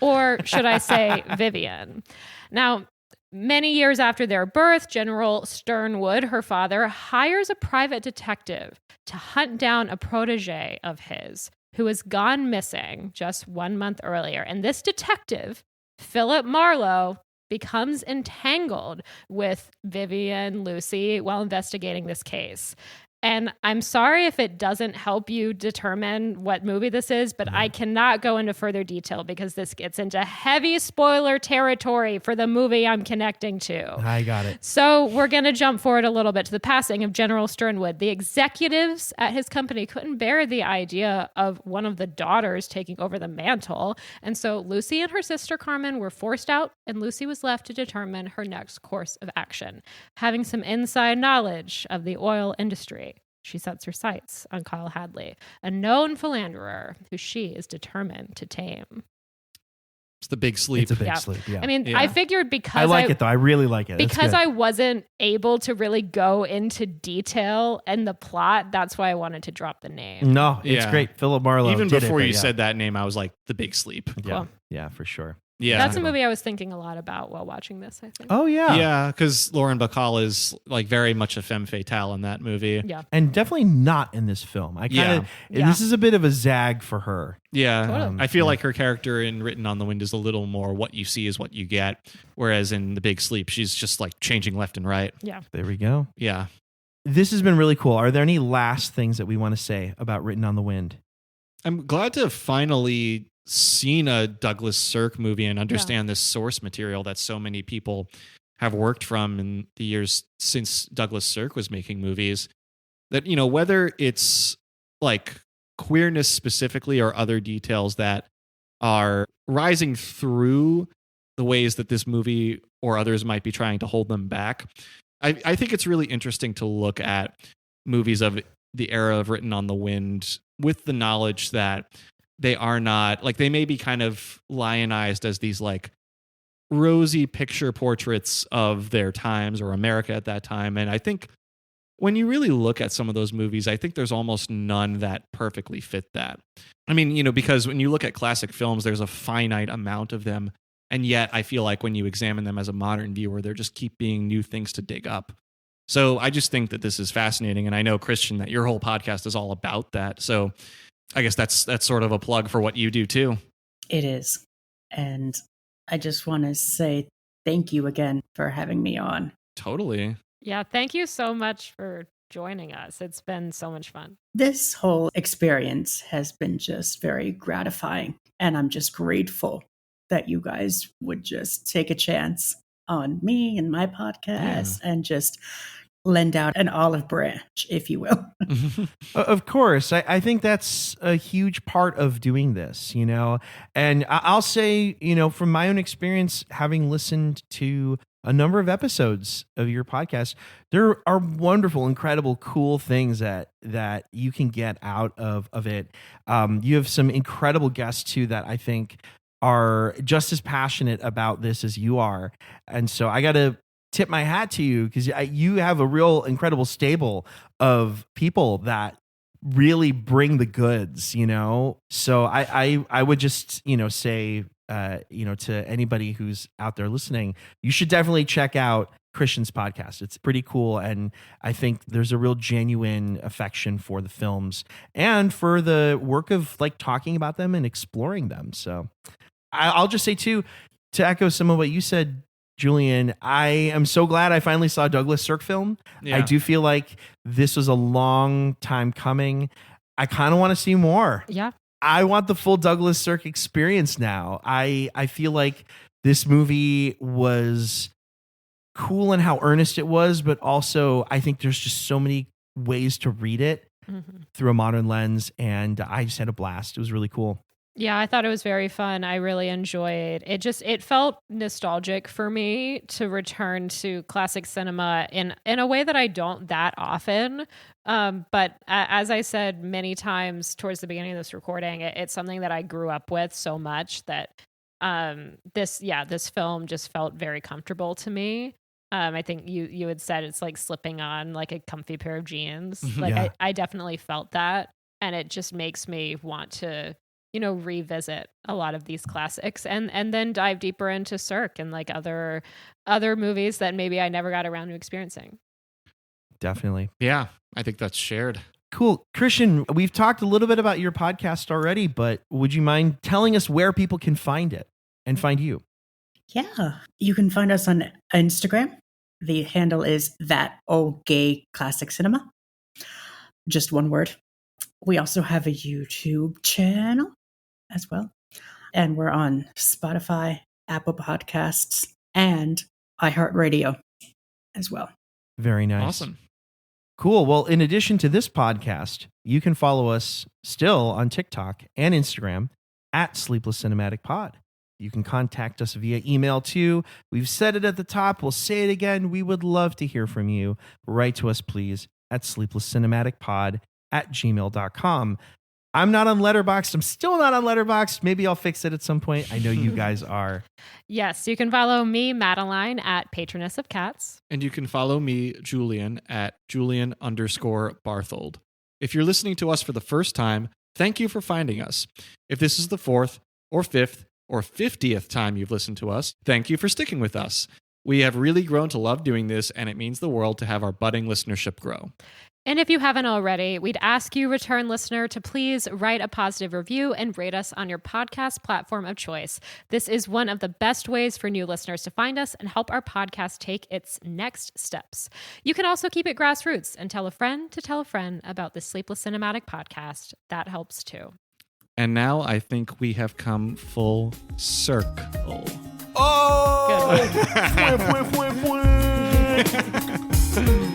or should I say Vivian. Now, many years after their birth, General Sternwood, her father, hires a private detective to hunt down a protege of his who has gone missing just 1 month earlier. And this detective Philip Marlowe becomes entangled with Vivian, Lucy, while investigating this case. And I'm sorry if it doesn't help you determine what movie this is, but I cannot go into further detail because this gets into heavy spoiler territory for the movie I'm connecting to. I got it. So we're going to jump forward a little bit to the passing of General Sternwood. The executives at his company couldn't bear the idea of one of the daughters taking over the mantle. And so Lucy and her sister Carmen were forced out, and Lucy was left to determine her next course of action. Having some inside knowledge of the oil industry, she sets her sights on Kyle Hadley, a known philanderer who she is determined to tame. It's the big sleep. It's a big sleep, yeah. I mean, I figured because I like it, though. I really like it. Because I wasn't able to really go into detail and the plot, that's why I wanted to drop the name. No, it's great. Philip Marlowe. Even before you said that name, I was like, the big sleep. Yeah, Cool. Yeah, for sure. Yeah, that's a movie I was thinking a lot about while watching this, I think. Oh, yeah. Yeah, because Lauren Bacall is like very much a femme fatale in that movie. Yeah. And definitely not in this film. This is a bit of a zag for her. Yeah. Totally. I feel like her character in Written on the Wind is a little more what you see is what you get. Whereas in The Big Sleep, she's just like changing left and right. Yeah. There we go. Yeah. This has been really cool. Are there any last things that we want to say about Written on the Wind? I'm glad to have finally seen a Douglas Sirk movie and understand this source material that so many people have worked from in the years since Douglas Sirk was making movies. That, you know, whether it's like queerness specifically or other details that are rising through the ways that this movie or others might be trying to hold them back. I think it's really interesting to look at movies of the era of Written on the Wind with the knowledge that they are not, like, they may be kind of lionized as these like rosy picture portraits of their times or America at that time. And I think when you really look at some of those movies, I think there's almost none that perfectly fit that. I mean, you know, because when you look at classic films, there's a finite amount of them. And yet I feel like when you examine them as a modern viewer, there just keep being new things to dig up. So I just think that this is fascinating. And I know, Christian, that your whole podcast is all about that. So I guess that's sort of a plug for what you do too. It is. And I just want to say thank you again for having me on. Totally. Yeah, thank you so much for joining us. It's been so much fun. This whole experience has been just very gratifying. And I'm just grateful that you guys would just take a chance on me and my podcast and just lend out an olive branch, if you will. Of course. I think that's a huge part of doing this, you know, and I'll say, you know, from my own experience, having listened to a number of episodes of your podcast, there are wonderful, incredible, cool things that you can get out of it. You have some incredible guests too that I think are just as passionate about this as you are. And so I got to tip my hat to you because you have a real incredible stable of people that really bring the goods, you know? So I would just, you know, say, you know, to anybody who's out there listening, you should definitely check out Christian's podcast. It's pretty cool. And I think there's a real genuine affection for the films and for the work of like talking about them and exploring them. So I'll just say too, to echo some of what you said, Julian, I am so glad I finally saw a Douglas Sirk film. Yeah. I do feel like this was a long time coming. I kind of want to see more. Yeah. I want the full Douglas Sirk experience now. I feel like this movie was cool in how earnest it was, but also I think there's just so many ways to read it through a modern lens, and I just had a blast. It was really cool. Yeah, I thought it was very fun. I really enjoyed it. It felt nostalgic for me to return to classic cinema in a way that I don't that often. But as I said many times towards the beginning of this recording, it's something that I grew up with so much that this film just felt very comfortable to me. I think you had said it's like slipping on like a comfy pair of jeans. Like I definitely felt that, and it just makes me want to, you know, revisit a lot of these classics and then dive deeper into Sirk and like other movies that maybe I never got around to experiencing. Definitely. Yeah, I think that's shared. Cool. Christian, we've talked a little bit about your podcast already, but would you mind telling us where people can find it and find you? Yeah. You can find us on Instagram. The handle is that old gay classic cinema. Just one word. We also have a YouTube channel as well. And we're on Spotify, Apple Podcasts, and iHeartRadio as well. Very nice. Awesome. Cool. Well, in addition to this podcast, you can follow us still on TikTok and Instagram at Sleepless Cinematic Pod. You can contact us via email too. We've said it at the top. We'll say it again. We would love to hear from you. Write to us, please, at sleeplesscinematicpod@gmail.com. I'm not on Letterboxd. I'm still not on Letterboxd. Maybe I'll fix it at some point. I know you guys are. Yes, you can follow me, Madeline, at Patroness of Cats. And you can follow me, Julian, at Julian_Barthold. If you're listening to us for the first time, thank you for finding us. If this is the 4th or 5th or 50th time you've listened to us, thank you for sticking with us. We have really grown to love doing this, and it means the world to have our budding listenership grow. And if you haven't already, we'd ask you, return listener, to please write a positive review and rate us on your podcast platform of choice. This is one of the best ways for new listeners to find us and help our podcast take its next steps. You can also keep it grassroots and tell a friend to tell a friend about the Sleepless Cinematic Podcast. That helps too. And now I think we have come full circle. Oh! Good.